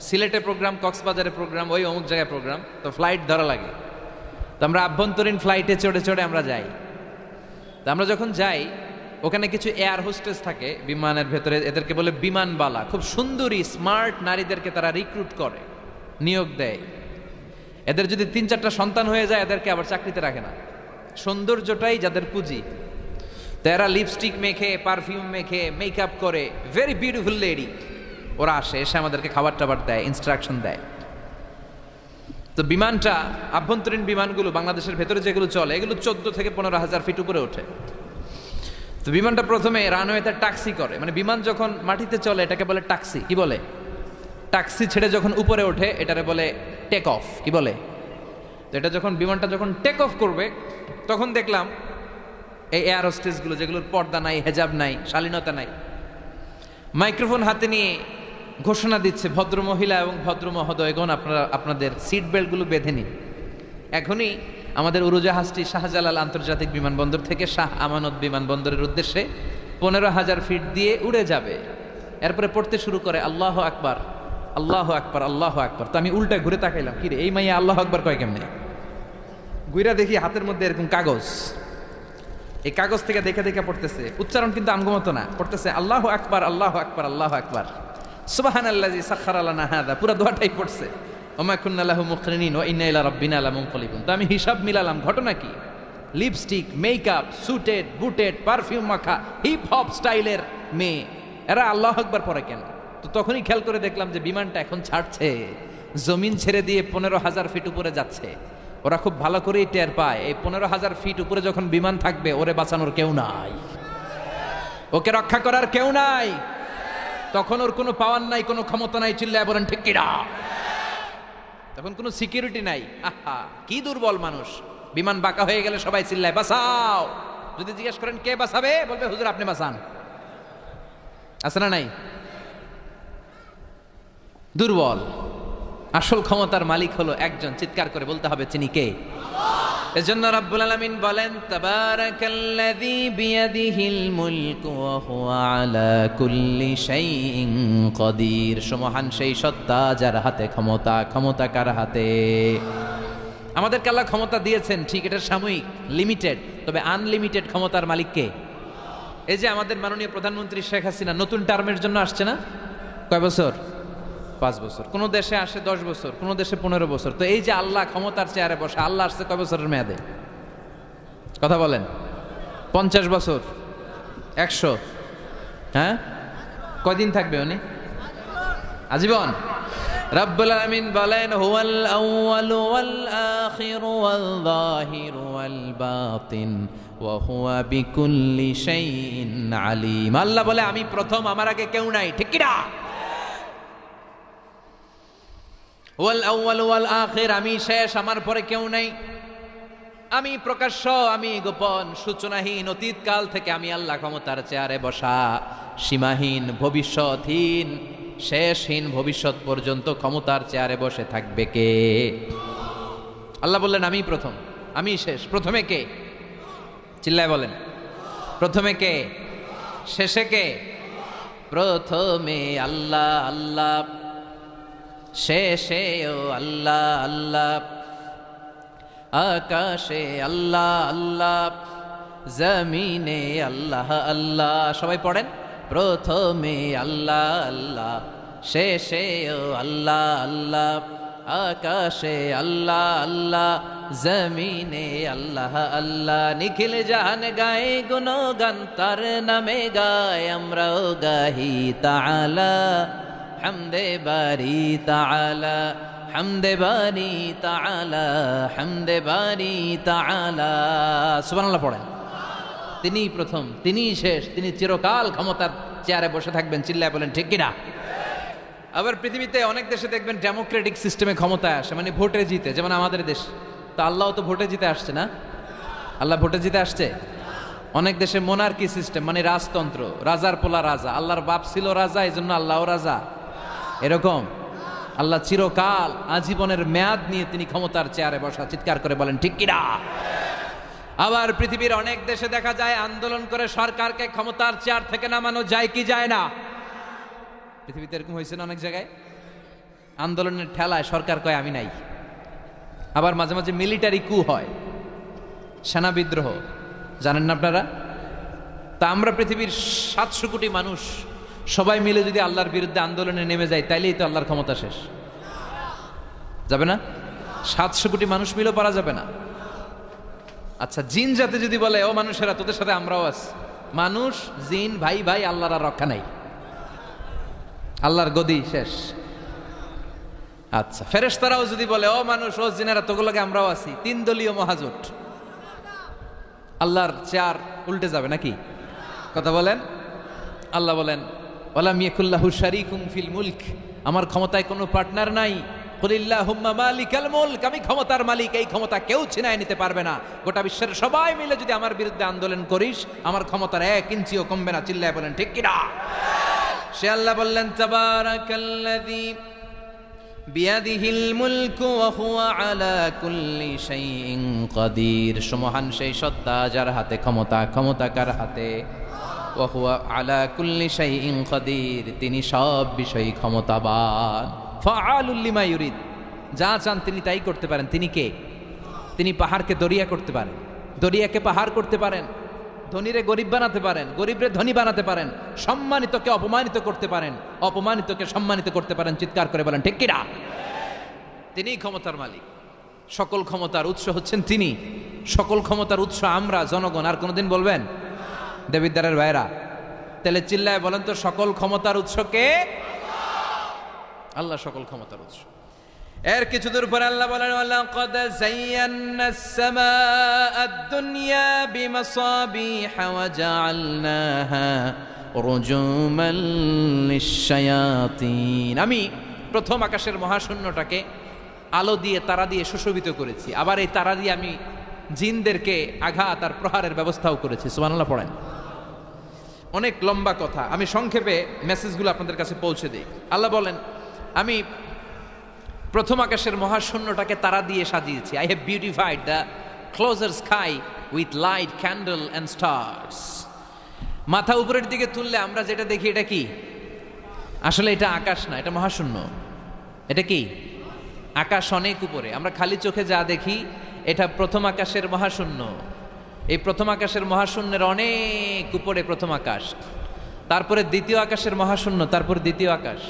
সিলেটে প্রোগ্রাম, কক্সবাজারে প্রোগ্রাম, ওই অমুক জায়গায় প্রোগ্রাম, তো ফ্লাইট ধরা লাগে। তো আমরা আভ্যন্তরীণ ফ্লাইটে চড়ে চড়ে আমরা যাই। তো আমরা যখন যাই ওখানে কিছু এয়ার হোস্টেস থাকে বিমানের ভেতরে, এদেরকে বলে বিমানবালা। খুব সুন্দরী স্মার্ট নারীদেরকে তারা রিক্রুট করে, নিয়োগ দেয়। এদের যদি 3-4টা সন্তান হয়ে যায় এদেরকে আবার চাকরিতে রাখে না। সৌন্দর্যটাই যাদের পুঁজি। তো এরা লিপস্টিক মেখে, পারফিউম মেখে, মেকআপ করে, ভেরি বিউটিফুল লেডি। ওরা আসে, এসে আমাদেরকে খাবার টাবার দেয়, ইনস্ট্রাকশন দেয়। তো বিমানটা, আভ্যন্তরীণ বিমানগুলো বাংলাদেশের ভেতরে যেগুলো চলে এগুলো 14 থেকে 15,000 ফিট উপরে ওঠে। তো বিমানটা প্রথমে রানওয়েতে টাক্সি করে, মানে বিমান যখন মাটিতে চলে এটাকে বলে টাক্সি। কি বলে? টাক্সি ছেড়ে যখন উপরে ওঠে এটারে বলে টেক অফ। কি বলে? তো এটা যখন বিমানটা যখন টেক অফ করবে তখন দেখলাম এই এয়ার হোস্টেসগুলো, যেগুলোর পর্দা নাই, হেজাব নাই, শালীনতা নাই, মাইক্রোফোন হাতে নিয়ে ঘোষণা দিচ্ছে, ভদ্র মহিলা এবং ভদ্র মহোদয়গণ, আপনারা আপনাদের সিট বেল্টগুলো বেঁধে নিন। এখনই আমাদের উড়োজাহাজটি শাহজালাল আন্তর্জাতিক বিমানবন্দর থেকে শাহ আমানত বিমানবন্দরের উদ্দেশ্যে 15,000 ফিট দিয়ে উড়ে যাবে। এরপরে পড়তে শুরু করে আল্লাহু আকবার, আল্লাহু আকবার, আল্লাহু আকবার। তো আমি উল্টা ঘুরে তাকাইলাম, কি রে এই মাইয়া আল্লাহু আকবার কয় কেমনে? ঘুরে দেখি হাতের মধ্যে এরকম কাগজ, এই কাগজ থেকে দেখে দেখে পড়তেছে। উচ্চারণ কিন্তু আমগমতো না, পড়তেছে আল্লাহু আকবার, আল্লাহু আকবার, আল্লাহু আকবার, সুবহানাল্লাযী সাখখারা লানা হাযা। পুরো দোয়াটাই পড়ছে, ওমা কুন্না লাহু মুকরিনিন ওয়া ইন্না ইলা রাব্বিনা লামুনকালিবুন। তো আমি হিসাব মিলালাম, ঘটনা কি? লিপস্টিক, মেকআপ, সুটেড, বুটেড, পারফিউম মাখা, হিপ হপ স্টাইলের মেয়ে, এরা আল্লাহু আকবার পড়ে কেন? তো তখনই খেয়াল করে দেখলাম যে বিমানটা এখন ছাড়ছে, জমিন ছেড়ে দিয়ে 15,000 ফিট উপরে যাচ্ছে। ওরা খুব ভালো করেই টের পায় এই 15,000 ফিট উপরে যখন বিমান থাকবে ওরে বাঁচানোর কেউ নাই, ওকে রক্ষা করার কেউ নাই। তখন ওর কোনো পাওয়ার নাই, কোনো ক্ষমতা নাই, চিল্লায় বলেন ঠিক কিনা? তখন কোনো সিকিউরিটি নাই। আহা, কি দুর্বল মানুষ। বিমান বাঁকা হয়ে গেলে সবাই চিল্লায় বাঁচাও। যদি জিজ্ঞেস করেন কে বাঁচাবে, বলবে হুজুর আপনি বাঁচান। আছে না নাই? দুর্বল। আসল ক্ষমতার মালিক হলো একজন, চিৎকার করে বলতে হবে তিনি কে? এজন্য রাব্বুল আলামিন বলেন তাবারাকাল্লাযী বিয়াদিহিল মুলকু ওয়া হুয়া আলা কুল্লি শাইইন কাদির। সুমহান সেই সত্তা যার হাতে ক্ষমতা, ক্ষমতা কার হাতে? আমাদেরকে আল্লাহ ক্ষমতা দিয়েছেন ঠিক, এটা সাময়িক, লিমিটেড, তবে আনলিমিটেড ক্ষমতার মালিক কে? এই যে আমাদের মাননীয় প্রধানমন্ত্রী শেখ হাসিনা নতুন টার্মের জন্য আসছে না? কয় বছর? 5 বছর। কোন দেশে আসে 10 বছর, কোন দেশে 15 বছর। তো এই যে আল্লাহ ক্ষমতার চেয়ারে বসে, আল্লাহ আসছে কয় বছরের মেয়াদে? কথা বলেন। 50 বছর, 100? হ্যাঁ, কয়দিন থাকবে উনি? আজীবন। রব্বুল আলামিন বলেন হুয়াল আউয়ালু ওয়াল আখিরু ওয়াল যাহিরু ওয়াল বাতিন ওয়া হুয়া বিকুল্লি শাইইন আলিম। আল্লাহ বলে আমি প্রথম, আমার আগে কেউ নাই। ঠিক কি না? ওয়াল আউয়াল ওয়াল আখির, আমি শেষ, আমার পরে কেউ নাই। আমি প্রকাশ্য, আমি গোপন, সূচনাহীন, অতীতকাল থেকে আমি আল্লাহ ক্ষমতার চেয়ারে বসা, সীমাহীন, ভবিষ্যৎহীন, শেষহীন, ভবিষ্যৎ পর্যন্ত ক্ষমতার চেয়ারে বসে থাকবে কে? আল্লাহ বললেন আমি প্রথম, আমি শেষ। প্রথমে কে? চিল্লায় বলেন, প্রথমে কে? শেষে কে? প্রথমে আল্লাহ আল্লাহ, শেষেও আল্লাহ আল্লাহ, আকাশে আল্লাহ আল্লাহ, জমিনে আল্লাহ আল্লাহ। সবাই পড়েন, প্রথমে আল্লাহ আল্লাহ, শেষেও আল্লাহ আল্লাহ, আকাশে আল্লাহ আল্লাহ, জমিনে আল্লাহ আল্লাহ। নিখিল জাহান গায়ে গুণগান, তার নামে গায় আমরাও গাহি তাআলা হামদে বারি তাআলা, হামদে বারি তাআলা, হামদে বারি তাআলা। সুবহানাল্লাহ পড়েন। তিনিই প্রথম, তিনিই শেষ, তিনি চিরকাল ক্ষমতার চেয়ারে বসে থাকবেন। চিল্লায় বলেন ঠিক কিনা? আবার পৃথিবীতে অনেক দেশে দেখবেন ডেমোক্রেটিক সিস্টেমে ক্ষমতায় আসে, মানে ভোটে জিতে, যেমন আমাদের দেশ। তো আল্লাহ তো ভোটে জিতে আসছে না? আল্লাহ ভোটে জিতে আসছে। অনেক দেশে মোনার্কি সিস্টেম, মানে রাজতন্ত্র, রাজার পোলা রাজা। আল্লাহর বাপ ছিল রাজা, এই জন্য আল্লাহও রাজা। এরকম আল্লাহ চিরকাল আজীবনের মেয়াদ নিয়ে তিনি ক্ষমতার চেয়ারে বসা। চিৎকার করে বলেন ঠিক কিনা? আবার পৃথিবীর অনেক দেশে দেখা যায় আন্দোলন করে সরকারকে ক্ষমতার চেয়ার থেকে নামানো যায় কি যায় না? পৃথিবীতে এরকম হয়েছে না অনেক জায়গায়? আন্দোলনের ঠেলায় সরকার কয় আমি নাই। আবার মাঝে মাঝে মিলিটারি কু হয়, সেনা বিদ্রোহ, জানেন না আপনারা? তা আমরা পৃথিবীর 700 কোটি মানুষ সবাই মিলে যদি আল্লাহর বিরুদ্ধে আন্দোলনে নেমে যায়, তাইলেই তো আল্লাহর ক্ষমতা শেষ। যাবে না? 700 কোটি মানুষ মিলেও পারা যাবে না। আচ্ছা, জিন জাতি যদি বলে ও মানুষেরা তোদের সাথে আমরাও আছি, মানুষ জিন ভাই ভাই, আল্লাহর আর রক্ষা নাই, আল্লাহর গদি শেষ। আচ্ছা, ফেরেশতারাও যদি বলে ও মানুষ ও জিনেরা তোগুলোকে আমরাও আছি, 3 দলীয় মহাজোট, আল্লাহর চেয়ার উল্টে যাবে নাকি? কথা বলেন। আল্লাহ বলেন ওয়ালাম ইয়াকুল্লাহু শারীকুম ফিল মুলক, আমার ক্ষমতায় কোনো পার্টনার নাই। কুলিল্লাহুম্মা মালিকাল মুলক, আমি ক্ষমতার মালিক, এই ক্ষমতা কেউ ছিনায় নিতে পারবে না। গোটা বিশ্বের সবাই মিলে যদি আমার বিরুদ্ধে আন্দোলন করিস, আমার ক্ষমতার 1 ইঞ্চিও কমবে না। চিল্লায় বলেন ঠিক কিনা? সে আল্লাহ বললেন তাবারাকাল্লাযী বিয়াদিহিল মুলকু ওয়া হুয়া আলা কুল্লি শাইইন কাদির। সুমহান সেই সত্তা যার হাতে ক্ষমতা, ক্ষমতা কার হাতে? ওয়া হুয়া আলা কুল্লি শাইইন কাদির, তিনি সব বিষয়ে ক্ষমতাবান। ফাআলুল লিমা ইউরিদ, যা চান তিনি তাই করতে পারেন। তিনি কে? তিনি পাহাড়কে দরিয়া করতে পারেন, দরিয়াকে পাহাড় করতে পারেন, ধনীরে গরিব বানাতে পারেন, গরিবরে ধনী বানাতে পারেন, সম্মানিতকে অপমানিত করতে পারেন, অপমানিতকে সম্মানিত করতে পারেন। চিৎকার করে বলেন ঠিক কিনা? তিনিই ক্ষমতার মালিক। সকল ক্ষমতার উৎস হচ্ছেন তিনি, সকল ক্ষমতার উৎস আমরা জনগণ। আর কোনোদিন বলবেন? দেবিদ্বারের ভাইরা, তাহলে চিল্লায় বলেন তো সকল ক্ষমতার উৎস কে? আল্লাহ সকল ক্ষমতার উৎস। এর কিছু দূর পরে আল্লাহ বলেন ওয়ালাকাদ যায়্যানাস সামাআদ দুনিয়া বিমাসাবিহা ওয়া জাআলনাহা রুজুমান লিশ-শায়াতিন। আমি প্রথম আকাশের মহাশূন্যটাকে আলো দিয়ে, তারা দিয়ে সুশোভিত করেছি। আবার এই তারা দিয়ে আমি জিনদেরকে আঘাত আর প্রহারের ব্যবস্থাও করেছি। সুবহানাল্লাহ পড়েন। অনেক লম্বা কথা, আমি সংক্ষেপে মেসেজগুলো আপনাদের কাছে পৌঁছে দিই। আল্লাহ বলেন আমি প্রথম আকাশের মহাশূন্যটাকে তারা দিয়ে সাজিয়েছি। I have beautified the closure sky with light, candle and stars. মাথা উপরের দিকে তুললে আমরা যেটা দেখি এটা কি? আসলে এটা আকাশ না, এটা মহাশূন্য। এটা কি? আকাশ অনেক উপরে, আমরা খালি চোখে যা দেখি এটা প্রথম আকাশের মহাশূন্য। এই প্রথম আকাশের মহাশূন্যের অনেক উপরে প্রথম আকাশ, তারপরে দ্বিতীয় আকাশের মহাশূন্য, তারপরে দ্বিতীয় আকাশ,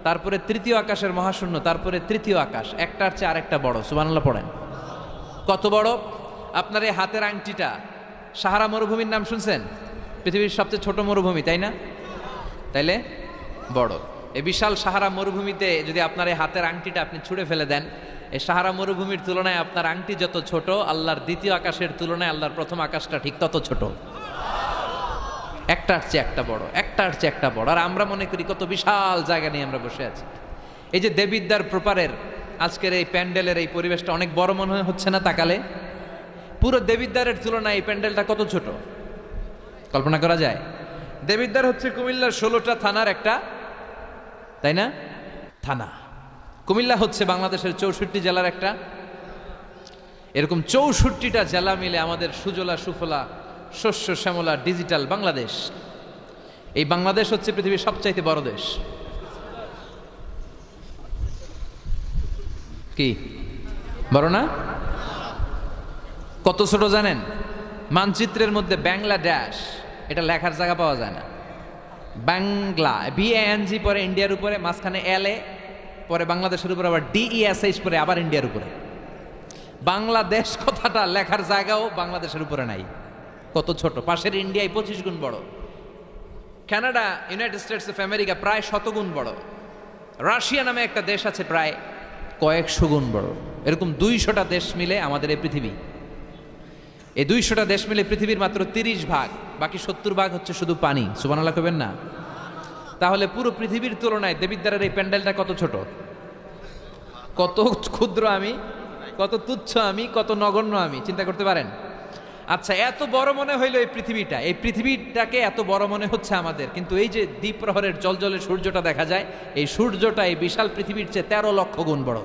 তারপরে তৃতীয় আকাশের মহাশূন্য, তারপরে তৃতীয় আকাশ। একটার চেয়ে আরেকটা বড়। সুবহানাল্লাহ পড়েন। কত বড়? আপনার এই হাতের আংটিটা, সাহারা মরুভূমির নাম শুনছেন? পৃথিবীর সবচেয়ে ছোট মরুভূমি, তাই না? তাইলে বড়। এই বিশাল সাহারা মরুভূমিতে যদি আপনার এই হাতের আংটিটা আপনি ছুঁড়ে ফেলে দেন, এই সাহারা মরুভূমির তুলনায় আপনার আংটি যত ছোট, আল্লাহর দ্বিতীয় আকাশের তুলনায় আল্লাহর প্রথম আকাশটা ঠিক তত ছোট। একটার চেয়ে একটা বড়, একটার চেয়ে একটা বড়। আর আমরা মনে করি কত বিশাল জায়গা নিয়ে আমরা বসে আছি। এই যে দেবিদ্বার প্রপারের আজকের এই প্যান্ডেলের এই পরিবেশটা অনেক বড় মনে হচ্ছে না তাকালে? পুরো দেবিদ্বারের তুলনায় এই প্যান্ডেলটা কত ছোট, কল্পনা করা যায়? দেবিদ্বার হচ্ছে কুমিল্লার 16টা থানার একটা, তাই না? থানা। কুমিল্লা হচ্ছে বাংলাদেশের 64 জেলার একটা। এরকম 64টা জেলা মিলে আমাদের সুজলা সুফলা শস্য শ্যামলা ডিজিটাল বাংলাদেশ। এই বাংলাদেশ হচ্ছে পৃথিবীর সবচাইতে বড় দেশ। কি বড় না? কত ছোট জানেন? মানচিত্রের মধ্যে বাংলাদেশ এটা লেখার জায়গা পাওয়া যায় না। বাংলা BANG পরে ইন্ডিয়ার উপরে, মাঝখানে LA, পরে বাংলাদেশের উপরে আবার DESH পরে আবার ইন্ডিয়ার উপরে। বাংলাদেশ কথাটা লেখার জায়গাও বাংলাদেশের উপরে নাই। কত ছোট! পাশের ইন্ডিয়ায় 25 গুণ বড়, Canada, United states of America প্রায় 100 গুণ বড়, রাশিয়া নামে একটা দেশ আছে প্রায় কয়েকশো গুণ বড়। এরকম 200টা দেশ মিলে আমাদের এই পৃথিবী। এই 200টা দেশ মিলে পৃথিবীর মাত্র 30 ভাগ, বাকি 70 ভাগ হচ্ছে শুধু পানি। সুবহানাল্লাহ কইবেন না? তাহলে পুরো পৃথিবীর তুলনায় দেবিদ্বারের এই প্যান্ডেলটা কত ছোট, কত ক্ষুদ্র আমি, কত তুচ্ছ আমি, কত নগণ্য আমি, চিন্তা করতে পারেন? আচ্ছা, এত বড় মনে হইলো এই পৃথিবীটা, এই পৃথিবীটাকে এত বড় মনে হচ্ছে আমাদের, কিন্তু এই যে দ্বীপ্রহরের জলজলে সূর্যটা দেখা যায়, এই সূর্যটা এই বিশাল পৃথিবীর চেয়ে 13 লক্ষ গুণ বড়।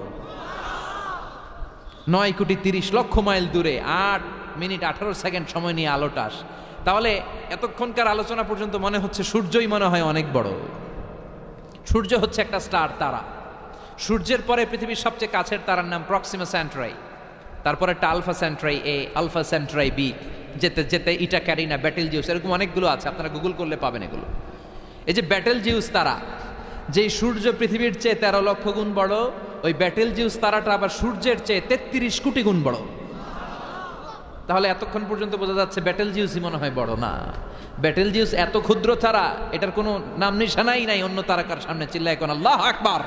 9 কোটি 30 লক্ষ মাইল দূরে 8 মিনিট 18 সেকেন্ড সময় নিয়ে আলোটা আসে। তাহলে এতক্ষণকার আলোচনা পর্যন্ত মনে হচ্ছে সূর্যই মনে হয় অনেক বড়। সূর্য হচ্ছে একটা স্টার, তারা। সূর্যের পরে পৃথিবীর সবচেয়ে কাছের তারার নাম প্রক্সিমা সেন্ট্রাই, তারপরে একটা আলফা সেন্ট্রাই এ, আলফা সেন্ট্রাই বি, যেতে যেতে ইটা ক্যারিনা, ব্যাটেল জিউস, এরকম অনেকগুলো আছে, আপনারা গুগল করলে পাবেন এগুলো। এই যে ব্যাটেল জিউস তারা, যেই সূর্য পৃথিবীর চেয়ে 13 লক্ষ গুণ বড়, ওই ব্যাটেল জিউস তারাটা আবার সূর্যের চেয়ে 33 কোটি গুণ বড়। তাহলে এতক্ষণ পর্যন্ত বোঝা যাচ্ছে ব্যাটেল জিউসই মনে হয় বড় না। ব্যাটেল জিউস এত ক্ষুদ্র তারা, এটার কোনো নাম নিশানাই নাই অন্য তারকার সামনে। চিল্লায় কোন আল্লাহু আকবার।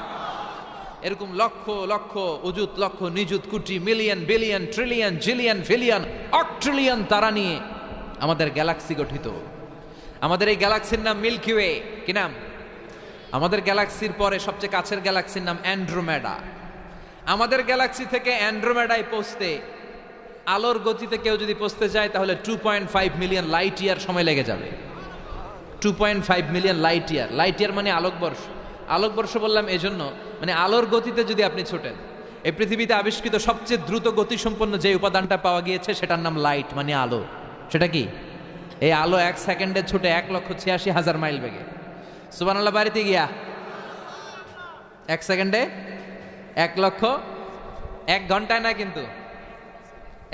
এরকম লক্ষ লক্ষ অযুত লক্ষ নিযুত কোটি মিলিয়ন বিলিয়ন ট্রিলিয়ন জিলিয়ন ফিলিয়ন অক্ট্রিলিয়ন তারা নিয়ে আমাদের গ্যালাক্সি গঠিত। আমাদের এই গ্যালাক্সির নাম মিল্কি ওয়ে। কি নাম? আমাদের গ্যালাক্সির পরে সবচেয়ে কাছের গ্যালাক্সির নাম অ্যান্ড্রোমেডা। আমাদের গ্যালাক্সি থেকে অ্যান্ড্রোমেডায় পৌঁছতে আলোর গতিতে কেউ যদি পৌঁছতে যায় তাহলে 2.5 মিলিয়ন লাইট ইয়ার সময় লেগে যাবে। 2.5 million light year. Light year মানে আলোকবর্ষ। আলোকবর্ষ বললাম এজন্য, মানে আলোর গতিতে যদি আপনি ছোটেন, এই পৃথিবীতে আবিষ্কৃত সবচেয়ে দ্রুত গতিসম্পন্ন যে উপাদানটা পাওয়া গিয়েছে সেটার নাম লাইট, মানে আলো। সেটা কি? এই আলো 1 সেকেন্ডে ছুটে 1,86,000 মাইল বেগে। সুবহানাল্লাহ। বাড়িতে গিয়া 1 সেকেন্ডে 1 লক্ষ, 1 ঘন্টায় না কিন্তু,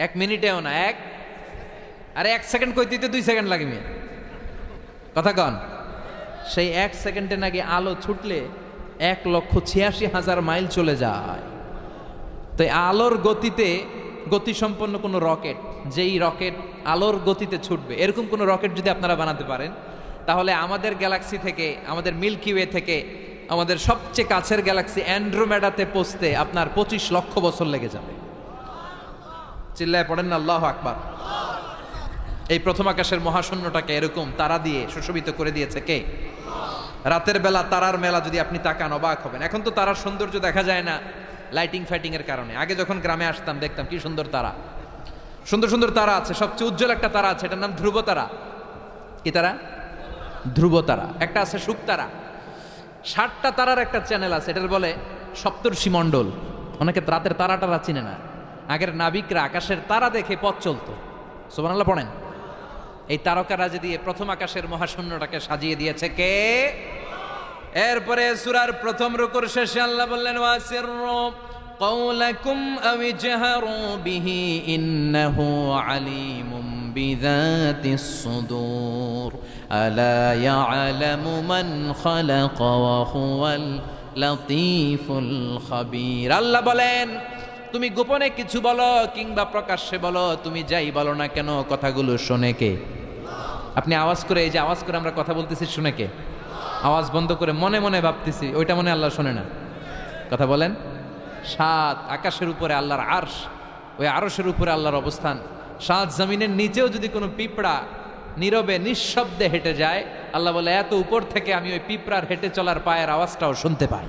1 মিনিটেও না, আরে 1 সেকেন্ড কইতে 2 সেকেন্ড লাগে মিয়া, কথা কন। সেই 1 সেকেন্ডে নাকি আলো ছুটলে 1,86,000 মাইল চলে যায়। তো আলোর গতিতে গতিসম্পন্ন কোনো রকেট, যেই রকেট আলোর গতিতে ছুটবে, এরকম কোনো রকেট যদি আপনারা বানাতে পারেন, তাহলে আমাদের গ্যালাক্সি থেকে, আমাদের মিল্কি ওয়ে থেকে আমাদের সবচেয়ে কাছের গ্যালাক্সি অ্যান্ড্রোমেডাতে পৌঁছতে আপনার 25 লক্ষ বছর লেগে যাবে। চিল্লায় পড়েন না আল্লাহু আকবার। এই প্রথম আকাশের মহাশূন্যটাকে এরকম তারা দিয়ে সুশোভিত করে দিয়েছে কে? রাতের বেলা তারার মেলা যদি আপনি তাকান অবাক হবেন। এখন তো তারার সৌন্দর্য দেখা যায় না লাইটিং ফাইটিং এর কারণে। আগে যখন গ্রামে আসতাম দেখতাম কি সুন্দর তারা, সুন্দর সুন্দর তারা আছে। সবচেয়ে উজ্জ্বল একটা তারা আছে, এটার নাম ধ্রুব তারা। কি তারা? ধ্রুব তারা। একটা আছে শুক তারা। 60টা তারার একটা চ্যানেল আছে, এটার বলে সপ্তর্ষি মণ্ডল। অনেকে রাতের তারাটারা চিনে না। আগের নাবিকরা আকাশের তারা দেখে পথ চলতো। সুবহানাল্লাহ পড়েন। এই তারকারাজি দিয়ে প্রথম আকাশের মহাশূন্যটাকে সাজিয়ে দিয়েছে কে? এরপরে সূরার প্রথম রুকুর শেষে আল্লাহ বললেন, ওয়াসিররু কাওলাকুম আও জাহারু বিহি ইন্নাহু আলিমুম বিযাতিস সুদূর আলা ইয়ালামু মান খালাকা ওয়া হুয়াল লাতীফুল খাবীর। আল্লাহ বলেন, তুমি গোপনে কিছু বলো কিংবা প্রকাশ্যে বলো, তুমি যাই বলো না কেন, কথাগুলো শোনে কে? আপনি আওয়াজ করে, এই যে আওয়াজ করে আমরা কথা বলতেছি, শুনে কে? আওয়াজ বন্ধ করে মনে মনে ভাবতেছি, ওইটা মনে আল্লাহ শোনে না? কথা বলেন। 7 আকাশের উপরে আল্লাহর আরশ, ওই আরশের উপরে আল্লাহর অবস্থান। 7 জমিনের নিচেও যদি কোনো পিঁপড়া নীরবে নিঃশব্দে হেঁটে যায়, আল্লাহ বলে এত উপর থেকে আমি ওই পিঁপড়ার হেঁটে চলার পায়ের আওয়াজটাও শুনতে পাই।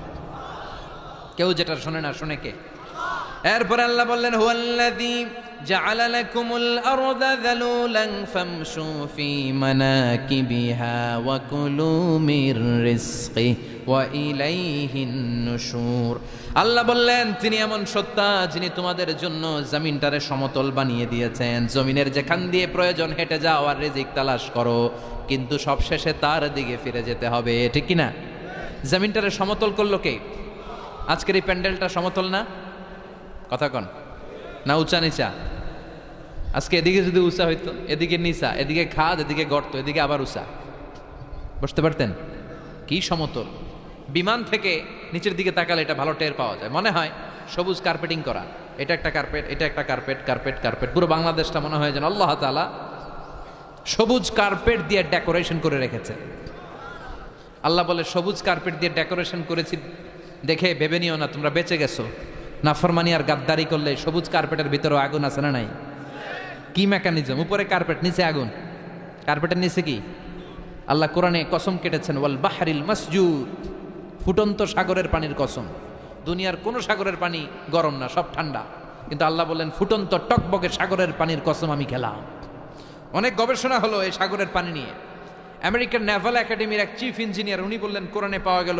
কেউ যেটা শোনে না, শুনে কে? এরপর আল্লাহ বললেন, হুয়াল্লাযী জাআলা লাকুমুল আরদা যালুলান ফামশু ফি মানাকিবিহা ওয়া কুলু মির রিজকি ওয়া ইলাইহিন নুশুর। আল্লাহ বললেন, তিনি এমন সত্তা যিনি তোমাদের জন্য জমিনটারে সমতল বানিয়ে দিয়েছেন। জমিনের যেখান দিয়ে প্রয়োজন হেঁটে যাও আর রিজিক তালাশ করো, কিন্তু সবশেষে তার দিকে ফিরে যেতে হবে, ঠিক কি না? জমিনটারে সমতল করলো কে? আজকের এই প্যান্ডেলটা সমতল না? কথা কন না, উঁচা নিচা? আজকে এদিকে যদি উঁচা হইতো, এদিকে নিচা, এদিকে খাদ, এদিকে গর্ত, এদিকে আবার উঁচা, বসতে পারতেন? কি সমতল! বিমান থেকে নিচের দিকে তাকালে এটা ভালো টের পাওয়া যায়। মনে হয় সবুজ কার্পেটিং করা, এটা একটা কার্পেট, এটা একটা কার্পেট, কার্পেট কার্পেট। পুরো বাংলাদেশটা মনে হয় যেন আল্লাহ তাআলা সবুজ কার্পেট দিয়ে ডেকোরেশন করে রেখেছে। আল্লাহ বলে, সবুজ কার্পেট দিয়ে ডেকোরেশন করেছি দেখে ভেবে নিও না তোমরা বেঁচে গেছো। নাফরমানি আর গাদ্দারি করলে সবুজ কার্পেটের ভিতরেও আগুন আছে না নাই? কি মেকানিজম? উপরে কার্পেট, নিচে আগুন। কার্পেটের নিচে কি? আল্লাহ কোরআনে কসম কেটেছেন, ওয়াল বাহরিল মাসজুদ, ফুটন্ত সাগরের পানির কসম। দুনিয়ার কোন সাগরের পানি গরম না, সব ঠান্ডা, কিন্তু আল্লাহ বললেন ফুটন্ত টকবকে সাগরের পানির কসম আমি খেলাম। অনেক গবেষণা হলো এই সাগরের পানি নিয়ে। আমেরিকান নেভাল একাডেমির এক চিফ ইঞ্জিনিয়ার উনি বললেন কোরআনে পাওয়া গেল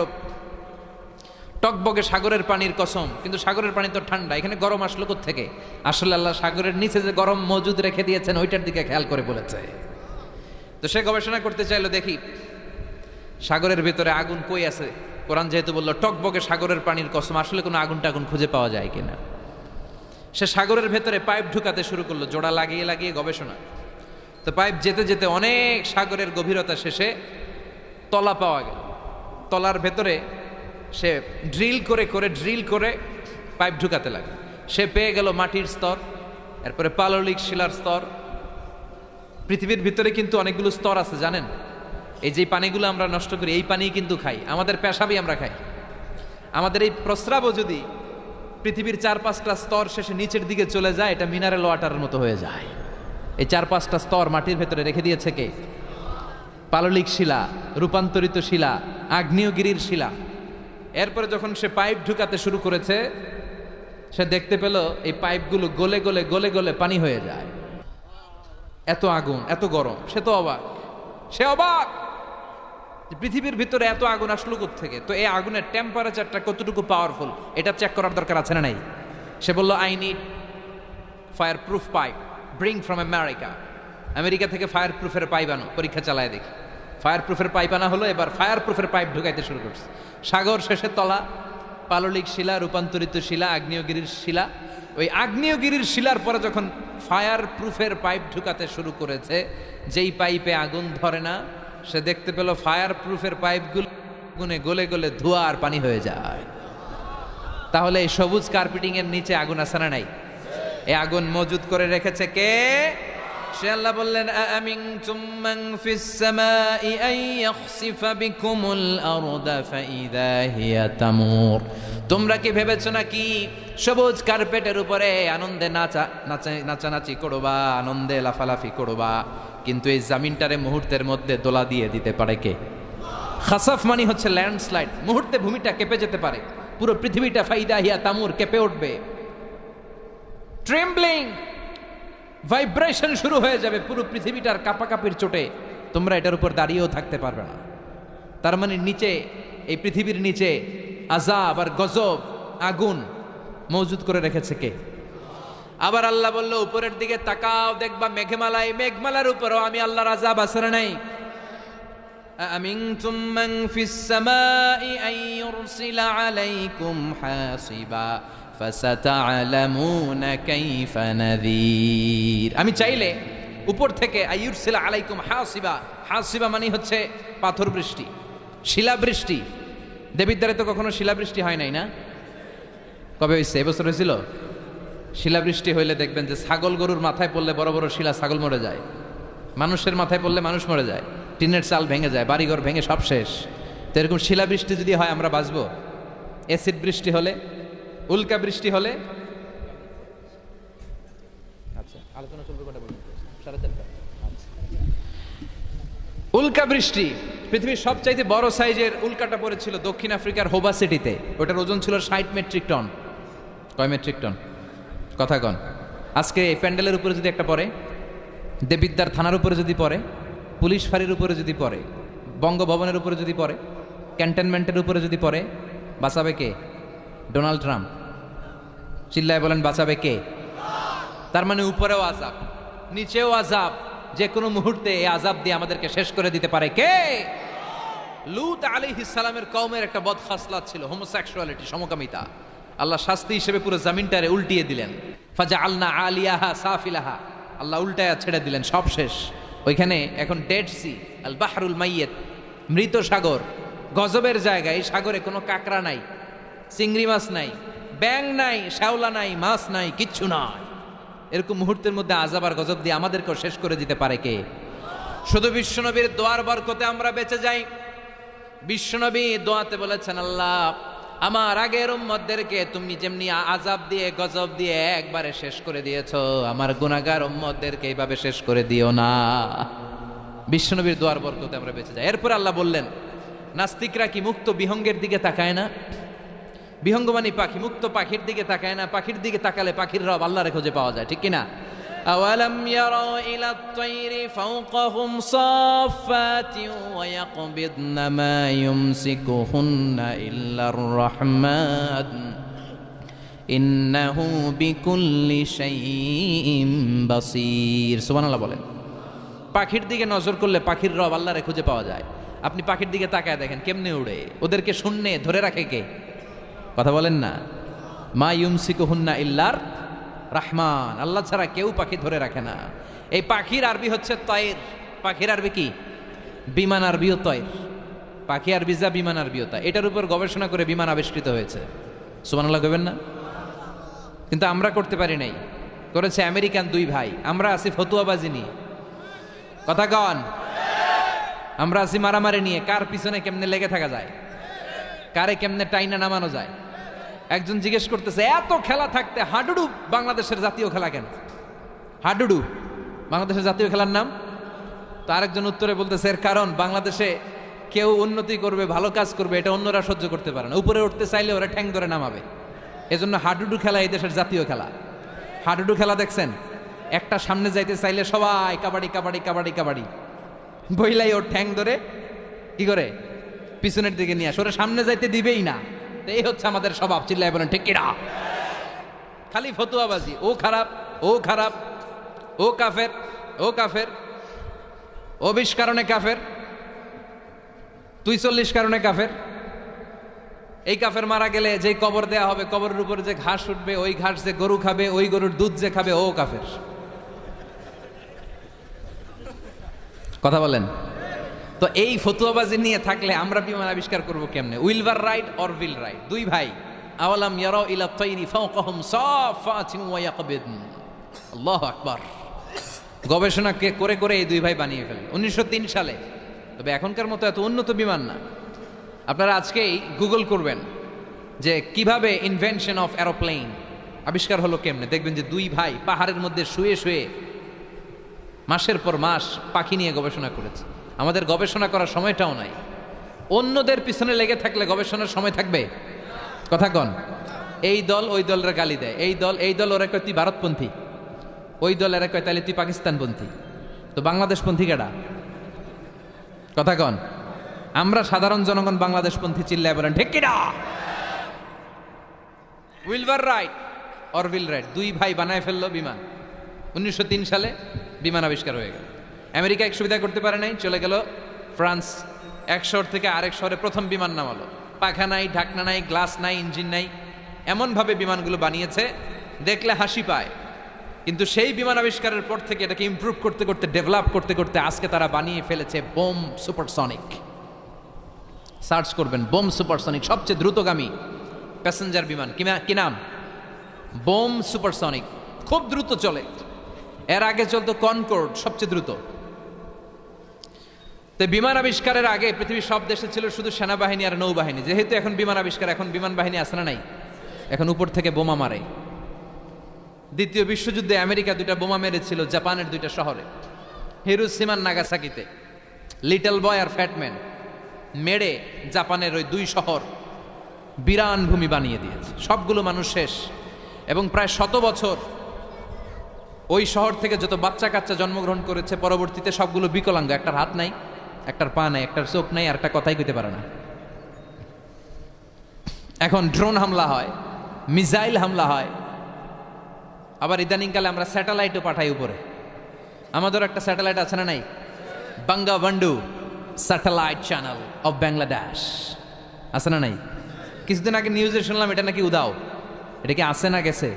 টকবকে সাগরের পানির কসম, কিন্তু সাগরের পানি তো ঠান্ডা, এখানে গরম আসলো কোত্থেকে? আসলে আল্লাহ সাগরের নিচে যে গরম মজুদ রেখে দিয়েছেন ওইটার দিকে খেয়াল করে বলেছে। তো সে গবেষণা করতে চাইলো, দেখি সাগরের ভেতরে আগুন কই আছে। কোরআন যেহেতু বললো টকবকে সাগরের পানির কসম, আসলে কোনো আগুন টাগুন খুঁজে পাওয়া যায় কিনা। সে সাগরের ভেতরে পাইপ ঢুকাতে শুরু করলো, জোড়া লাগিয়ে লাগিয়ে গবেষণা। তো পাইপ যেতে যেতে অনেক সাগরের গভীরতা শেষে তলা পাওয়া গেল। তলার ভেতরে সে ড্রিল করে পাইপ ঢুকাতে লাগে। সে পেয়ে গেল মাটির স্তর, এরপরে পাললিক শিলার স্তর। পৃথিবীর ভিতরে কিন্তু অনেকগুলো স্তর আছে জানেন। এই যে পানিগুলো আমরা নষ্ট করি, এই পানি কিন্তু খাই, আমাদের পেশাবই আমরা খাই। আমাদের এই প্রস্রাবও যদি পৃথিবীর 4-5টা স্তর শেষে নিচের দিকে চলে যায়, এটা মিনারেল ওয়াটারের মতো হয়ে যায়। এই 4-5টা স্তর মাটির ভেতরে রেখে দিয়েছে কে? পাললিক শিলা, রূপান্তরিত শিলা, আগ্নেয়গিরির শিলা। এরপরে যখন সে পাইপ ঢুকাতে শুরু করেছে, সে দেখতে পেল এই পাইপগুলো গলে গলে গলে গলে পানি হয়ে যায়। এত আগুন, এত গরম। সে তো অবাক, সে অবাক পৃথিবীর ভিতরে এত আগুন আসলো কোত্থেকে। তো এই আগুনের টেম্পারেচারটা কতটুকু পাওয়ারফুল এটা চেক করার দরকার আছে না নাই? সে বলল, I need fire proof pipe, bring from America. America থেকে ফায়ার প্রুফের পাইপ আনো, পরীক্ষা চালায় দেখি। ফায়ার প্রুফের পাইপ আনা হলো, এবার ফায়ার প্রুফের পাইপ ঢুকাইতে শুরু করছে। সাগর শেষে তলা, পাললিক শিলা, রূপান্তরিত শিলা, আগ্নেয়গিরির শিলা। ওই আগ্নেয়গিরির শিলার পরে যখন ফায়ার প্রুফের পাইপ ঢুকাতে শুরু করেছে, যেই পাইপে আগুন ধরে না, সে দেখতে পেল ফায়ার প্রুফের পাইপগুলো আগুনে গলে গলে ধোঁয়া আর পানি হয়ে যায়। তাহলে এই সবুজ কার্পেটিং এর নিচে আগুন আছে না নাই? এই আগুন মজুদ করে রেখেছে কে? সে আল্লাহ বললেন, আমিনতুম মান ফিস সামাই আন ইয়াখসিফা বিকুমুল আরদা ফাইদা হিয়া তামুর। তোমরা কি ভেবেছো নাকি সবুজ কার্পেটের উপরে আনন্দে নাচানাচি করবা, আনন্দে লাফালাফি করবা, কিন্তু এই জামিনটারে মুহূর্তের মধ্যে দোলা দিয়ে দিতে পারে কে? খাসাফ মানে হচ্ছে ল্যান্ডস্লাইড, মুহূর্তে ভূমিটা কেঁপে যেতে পারে, পুরো পৃথিবীটা ফাইদা হিয়া তামুর কেঁপে উঠবে। ট্রেম্বলিং, ভাইব্রেশন শুরু হয়ে যাবে, পুরো পৃথিবীটার কাঁপাকাঁপির চোটে তোমরা এটার উপর দাঁড়িয়েও থাকতে পারবে না। তার মানে নিচে, এই পৃথিবীর নিচে আযাব আর গজব, আগুন মজুদ করে রেখেছে কে? আবার আল্লাহ বলল, উপরের দিকে তাকাও, দেখবা মেঘমালায়, মেঘমালার উপরও আমি আল্লাহর আযাব আছে না নাই? আমিনতুম মান ফিস সামাই আন ইউরসিলা আলাইকুম হাসিবা ফাসাতা'লামুনা কাইফা নাযীর। আমি চাইলে উপর থেকে আইয়ুরসিলা আলাইকুম হাসিবা, হাসিবা মানে হচ্ছে পাথর বৃষ্টি, শিলাবৃষ্টি। দেবিদ্বারে তো কখনো শিলাবৃষ্টি হয় নাই না? কবে হয়েছে? এবছর হয়েছিল। শিলাবৃষ্টি হইলে দেখবেন যে ছাগল গরুর মাথায় পড়লে বড় বড় শিলা, ছাগল মরে যায়। মানুষের মাথায় পড়লে মানুষ মরে যায়, টিনের চাল ভেঙে যায়, বাড়িঘর ভেঙে সব শেষ। তো এরকম শিলাবৃষ্টি যদি হয় আমরা বাঁচবো? অ্যাসিড বৃষ্টি হলে, উল্কা বৃষ্টি হলে, আচ্ছা আলোচনা চলবে কটা বলুন? 4:30। উল্কা বৃষ্টি, পৃথিবীর সবচাইতে বড় সাইজের উল্কাটা পড়েছিল দক্ষিণ আফ্রিকার হোবা সিটিতে। ওটার ওজন ছিল 60 মেট্রিক টন। কয় মেট্রিক টন? কথা কন। আজকে এই প্যান্ডেলের উপরে যদি একটা পড়ে, দেবিদ্বার থানার উপরে যদি পড়ে, পুলিশ ফাঁড়ির উপরে যদি পড়ে, বঙ্গভবনের উপরে যদি পড়ে, ক্যান্টনমেন্টের উপরে যদি পড়ে, বাঁচাবে কে? Donald Trump. চিল্লায় বলেন, বাঁচাবে কে? তার মানে উপরেও আযাব, নিচেও আযাব, যে কোনো মুহূর্তে এই আযাব দিয়ে আমাদেরকে শেষ করে দিতে পারে কে? লূত আলাইহিস সালামের কওমের একটা বদ খাসলাত ছিল, হোমোসেক্সুয়ালিটি, সমকামিতা। আল্লাহ শাস্তি হিসেবে পুরো জমিনটারে উল্টিয়ে দিলেন। ফাজআলনা আলিয়াহা সাফিলাহা, আল্লাহ উল্টায়া ছেড়ে দিলেন, সব শেষ। ওইখানে এখন ডেড সি, আল বাহরুল মাইয়িত, মৃত সাগর, গজবের জায়গা। এই সাগরে কোনো কাঁকড়া নাই, চিংড়ি মাছ নাই, ব্যাং নাই, শ্যাওলা নাই, মাছ নাই, কিচ্ছু নাই। এরকম মুহূর্তের মধ্যে আযাব আর গজব দিয়ে আমাদেরকেও শেষ করে দিতে পারে কে? শুধু বিশ্বনবীর দোয়ার বরকতে আমরা বেঁচে যাই। বিশ্বনবী দোয়াতে বলেছেন, আল্লাহ আমার আগের উম্মতদেরকে তুমি যেমনি আযাব দিয়ে গজব দিয়ে একবারে শেষ করে দিয়েছো, আমার গুনাহগার উম্মতদেরকে এইভাবে শেষ করে দিও না। বিশ্বনবীর দোয়ার বরকতে আমরা বেঁচে যাই। এরপর আল্লাহ বললেন, নাস্তিকরা কি মুক্ত বিহঙ্গের দিকে তাকায় না? বিহঙ্গ মানে পাখি, মুক্ত পাখির দিকে তাকায় না? পাখির দিকে তাকালে পাখির রব আল্লাহরে খুঁজে পাওয়া যায়, ঠিক কিনা? আওয়ালাম ইয়ারাউ ইলা আত-তায়রি ফাওকাহুম সাফফাতিন ওয়া ইয়াকবিদনা মা ইউমসিকুহুন্না ইল্লার রাহমান ইন্নাহু বিকুল্লি শাইইন বাসীর। সুবহানাল্লাহ বলেন। পাখির দিকে নজর করলে পাখির রব আল্লাহরে খুঁজে পাওয়া যায়। আপনি পাখির দিকে তাকায় দেখেন কেমনে উড়ে, ওদেরকে শূন্যে ধরে রাখে কে? কথা বলেন না। মা ইউমসিকুহুন্না ইল্লার রাহমান, আল্লাহ ছাড়া কেউ পাখি ধরে রাখে না। এই পাখির আরবি হচ্ছে তয়ের। পাখির আরবি কি? বিমান আরবিও তয়ের। পাখি আরবি যা, বিমান আরবিও তা। এটার উপর গবেষণা করে বিমান আবিষ্কৃত হয়েছে। সুবহানাল্লাহ কইবেন না? কিন্তু আমরা করতে পারি নাই, করেছে আমেরিকান দুই ভাই। আমরা আছি ফতুয়াবাজি নিয়ে, কথা কন। আমরা আছি মারামারি নিয়ে, কার পিছনে কেমনে লেগে থাকা যায়, কারে কেমনে টাইনা নামানো যায়। একজন জিজ্ঞেস করতেছে, এত খেলা থাকতে হাডুডু বাংলাদেশের জাতীয় খেলা কেন? হাডুডু বাংলাদেশের জাতীয় খেলার নাম? তো আরেকজন উত্তরে বলতেছে, এর কারণ বাংলাদেশে কেউ উন্নতি করবে, ভালো কাজ করবে, এটা অন্যরা সহ্য করতে পারে না। উপরে উঠতে চাইলে ওরা ঠ্যাং ধরে নামাবে। এজন্য হাডুডু খেলা এই দেশের জাতীয় খেলা। হাডুডু খেলা দেখছেন? একটা সামনে যাইতে চাইলে সবাই কাবাডি কাবাডি কাবাডি কাবাডি বইলাই ওর ঠ্যাং ধরে কি করে পিছনের দিকে নিয়ে আসে, ওরা সামনে যাইতে দিবেই না। এই হচ্ছে আমাদের স্বভাব। চিল্লায় বলেন ঠিক কিনা? খালি ফতুয়াবাজি, ও খারাপ, ও খারাপ, ও কাফের, ও কাফের, ও 20 কারণে কাফের, তুই 40 কারণে কাফের। এই কাফের মারা গেলে যে কবর দেয়া হবে, কবরের উপরে যে ঘাস উঠবে, ওই ঘাস যে গরু খাবে, ওই গরুর দুধ যে খাবে, ও কাফের। কথা বলেন। তো এই ফতুয়াবাজি নিয়ে থাকলে আমরা বিমান আবিষ্কার করবো কেমনে? উইলভার রাইট অর উইল রাইট, দুই ভাই। আওয়ালাম ইয়ারাউ ইলা আত-তায়রি ফাওকাহুম সাফফাতিন ওয়া ইয়াকবিদন। আল্লাহু আকবার। গবেষণা করে করে এই দুই ভাই বানিয়ে ফেলেন 1903 সালে। তবে এখনকার মতো এত উন্নত বিমান না। আপনারা আজকেই গুগল করবেন যে কিভাবে ইনভেনশন অফ এরোপ্লেন আবিষ্কার হলো কেমনে, দেখবেন যে দুই ভাই পাহাড়ের মধ্যে শুয়ে শুয়ে মাসের পর মাস পাখি নিয়ে গবেষণা করেছে। আমাদের গবেষণা করার সময়টাও নাই। অন্যদের পিছনে লেগে থাকলে গবেষণার সময় থাকবে? কথা কন। এই দল ওই দলের গালি দেয়, এই দল ওরা কয় তুই ভারতপন্থী, ওই দল এরা কয় তাহলে তুই পাকিস্তানপন্থী। তো বাংলাদেশপন্থী কেডা? কথা কন। আমরা সাধারণ জনগণ বাংলাদেশপন্থী। চিল্লায় বলেন ঠিক কিনা? উইলভার রাইট অর উইল রাইট, দুই ভাই বানায় ফেললো বিমান। 1903 সালে বিমান আবিষ্কার হয়ে গেল। আমেরিকা এক সুবিধা করতে পারে নাই, চলে গেল ফ্রান্স। এক শহর থেকে আরেক শহরে প্রথম বিমান নামালো। পাখা নাই, ঢাকনা নাই, গ্লাস নাই, ইঞ্জিন নাই, এমনভাবে বিমানগুলো বানিয়েছে দেখলে হাসি পায়। কিন্তু সেই বিমান আবিষ্কারের পর থেকে এটাকে ইমপ্রুভ করতে করতে, ডেভেলপ করতে করতে আজকে তারা বানিয়ে ফেলেছে বোম সুপারসনিক। সার্চ করবেন বোম সুপারসনিক, সবচেয়ে দ্রুতগামী প্যাসেঞ্জার বিমান। কি নাম? Bomb supersonic. খুব দ্রুত চলে। এর আগে চলতো কনকর্ড, সবচেয়ে দ্রুত। তো বিমান আবিষ্কারের আগে পৃথিবীর সব দেশে ছিল শুধু সেনাবাহিনী আর নৌবাহিনী। যেহেতু এখন বিমান আবিষ্কার, এখন বিমান বাহিনী আছে না নাই? এখন উপর থেকে বোমা মারে। দ্বিতীয় বিশ্বযুদ্ধে আমেরিকা 2টা বোমা মেরেছিল জাপানের 2টা শহরে, হিরোশিমা আর নাগাসাকিতে। লিটল বয় আর ফ্যাটম্যান মেরে জাপানের ওই 2 শহর বিরান ভূমি বানিয়ে দিয়েছে। সবগুলো মানুষ শেষ। এবং প্রায় 100 বছর ওই শহর থেকে যত বাচ্চা কাচ্চা জন্মগ্রহণ করেছে পরবর্তীতে সবগুলো বিকলাঙ্গ। একটার হাত নাই, একটার পা নাই, একটার চোখ নাই, আর একটা কথাই কইতে পারে না। এখন ড্রোন হামলা হয়, মিসাইল হামলা হয়, আবার ইদানিংকালে আমরা স্যাটেলাইটও পাঠাই উপরে। আমাদের একটা স্যাটেলাইট আছে না নাই? বাঙ্গাবন্ধু স্যাটেলাইট চ্যানেল অফ বাংলাদেশ আছে না নাই? কিছুদিন আগে নিউজে শুনলাম এটা নাকি উদাও। এটা কি আছে না গেছে?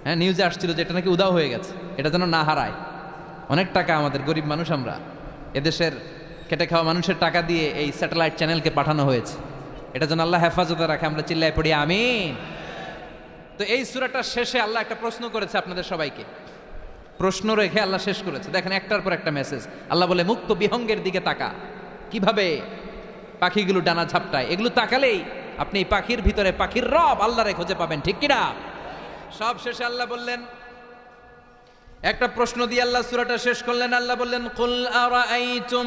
হ্যাঁ, নিউজে আসছিল যে এটা নাকি উদাও হয়ে গেছে। এটা যেন না হারায়। অনেক টাকা, আমাদের গরিব মানুষ আমরা, এদেশের খেটে খাওয়া মানুষের টাকা দিয়ে এই স্যাটেলাইট চ্যানেলকে পাঠানো হয়েছে। এটা যেন আল্লাহ হেফাজতে রাখে। আমরা চিল্লায় পড়ি আমিন। তো এই সূরাটার শেষে আল্লাহ একটা প্রশ্ন করেছে আপনাদের সবাইকে। প্রশ্ন রেখে আল্লাহ শেষ করেছে। দেখেন একটার পর একটা মেসেজ। আল্লাহ বলে মুক্ত বিহঙ্গের দিকে তাকা, কিভাবে পাখিগুলো ডানা ঝাপটায়। এগুলো তাকালেই আপনি এই পাখির ভিতরে পাখির রব আল্লাহরে খুঁজে পাবেন, ঠিক কিনা? সব শেষে আল্লাহ বললেন, একটা প্রশ্ন দিয়ে আল্লাহ সূরাটা শেষ করলেন। আল্লাহ বললেন, কুল আরাআইতুম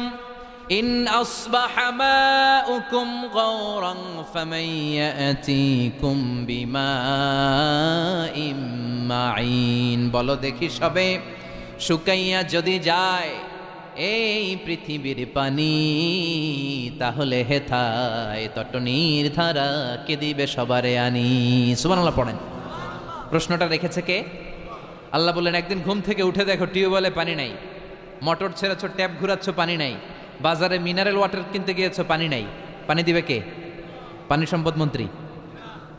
ইন আসবাহা মাউকুম গাওরান ফামান ইয়াতিকুম বিমাইম মাইন। বলো দেখি সবে, শুকাইয়া যদি যায় এই পৃথিবীর পানি, তাহলে হেথায় তটনির ধারা কে দিবে সবারে আনি। সুবহানাল্লাহ পড়েন। প্রশ্নটা রেখেছে কে? আল্লাহ বললেন, একদিন ঘুম থেকে উঠে দেখো টিউবওয়েলে পানি নাই, মোটর ছেড়েছ, ট্যাপ ঘুরাচ্ছ, পানি নাই, বাজারে মিনারেল ওয়াটার কিনতে গিয়েছো, পানি নাই। পানি দিবে কে? পানি সম্পদ মন্ত্রী,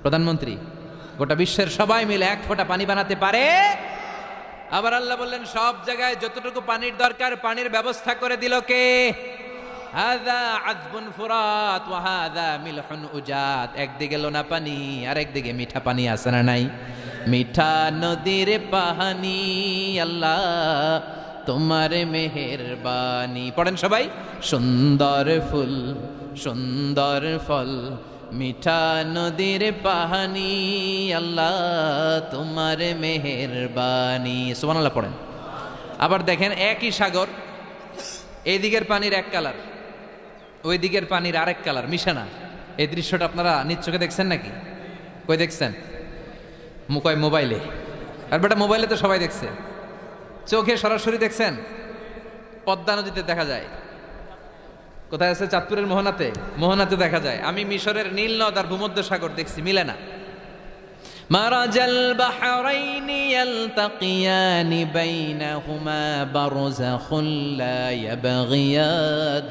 প্রধানমন্ত্রী, গোটা বিশ্বের সবাই মিলে এক ফোঁটা পানি বানাতে পারে? আবার আল্লাহ বললেন, সব জায়গায় যতটুকু পানির দরকার পানির ব্যবস্থা করে দিল কে? হাযা আযবুন ফুরাত ওয়া হাযা মিলহুন উজাত। একদিকে লোনা পানি আর একদিকে মিঠা পানি, আছে না নাই? মিঠা নদীর পানি, আল্লাহ তোমার মেহেরবানি। পড়েন সবাই, সুন্দর ফুল সুন্দর ফল, মিঠা নদীর পানি, আল্লাহ তোমার মেহেরবানি। সুবহানাল্লাহ পড়েন। আবার দেখেন, একই সাগর, এই দিকের পানির এক কালার, ওই দিকের পানির আরেক কালার, মিশে না। এই দৃশ্যটা আপনারা নিজ চোখে দেখছেন নাকি? কই দেখছেন? কয় মোবাইলে। আর বেটা মোবাইলে তো সবাই দেখছে, চোখে সরাসরি দেখছেন? পদ্মা নদীতে দেখা যায়। কোথায় আছে? চাঁদপুরের মোহনাতে, মোহনাতে দেখা যায়। আমি মিশরের নীল নদ আর ভূমধ্য সাগর দেখছি, মিলে না। মারাজাল বাহরাইনি ইয়ালতাকিয়ানি বাইনাহুমা বারযাখুন লা ইয়াবগিয়ান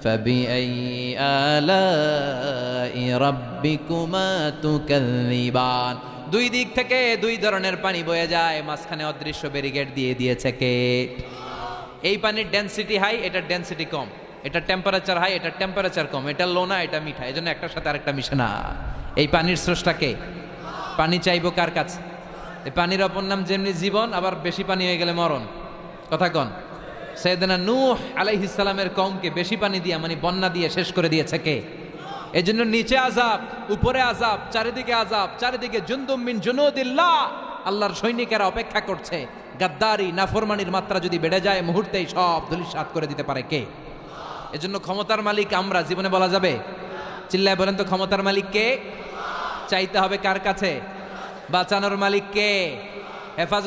ফাবিআইয়ি আলাই রাব্বিকুমা তুকাযযিবান। দুই দিক থেকে দুই ধরনের পানি বয়ে যায়, মাঝখানে অদৃশ্য ব্যারিকেড দিয়ে দিয়েছে কে? এই পানির ডেনসিটি হাই, এটার ডেনসিটি কম, এটা টেম্পারেচার হাই, এটা টেম্পারেচার কম, এটা লোনা, এটা মিঠা, এই জন্য একটার সাথে আরেকটা মিশে না। এই পানির স্রষ্টা কে? পানি চাইবো কার কাছে? এই পানির অপর নাম যেমনি জীবন, আবার বেশি পানি হয়ে গেলে মরণ। কথা কন। সাইয়েদনা নূহ আলাইহিস সালামের কওমকে বেশি পানি দিয়ে, মানে বন্যা দিয়ে শেষ করে দিয়েছে কে? এই জন্য নিচে আযাব, উপরে আযাব, চারিদিকে আযাব, চারিদিকে জুনদুম মিন জুনুদিল্লাহ, আল্লাহর সৈনিকেরা অপেক্ষা করছে। গাদ্দারি নাফরমানির মাত্রা যদি বেড়ে যায়, মুহূর্তেই সব ধূলিসাৎ করে দিতে পারে কে? এজন্য ক্ষমতার মালিক আমরা, জীবনে বলা যাবে? চিল্লায় বলেন তো, ক্ষমতার মালিক কে? চাইতে হবে কার কাছে? বাঁচানোর মালিক কে? হেফাজত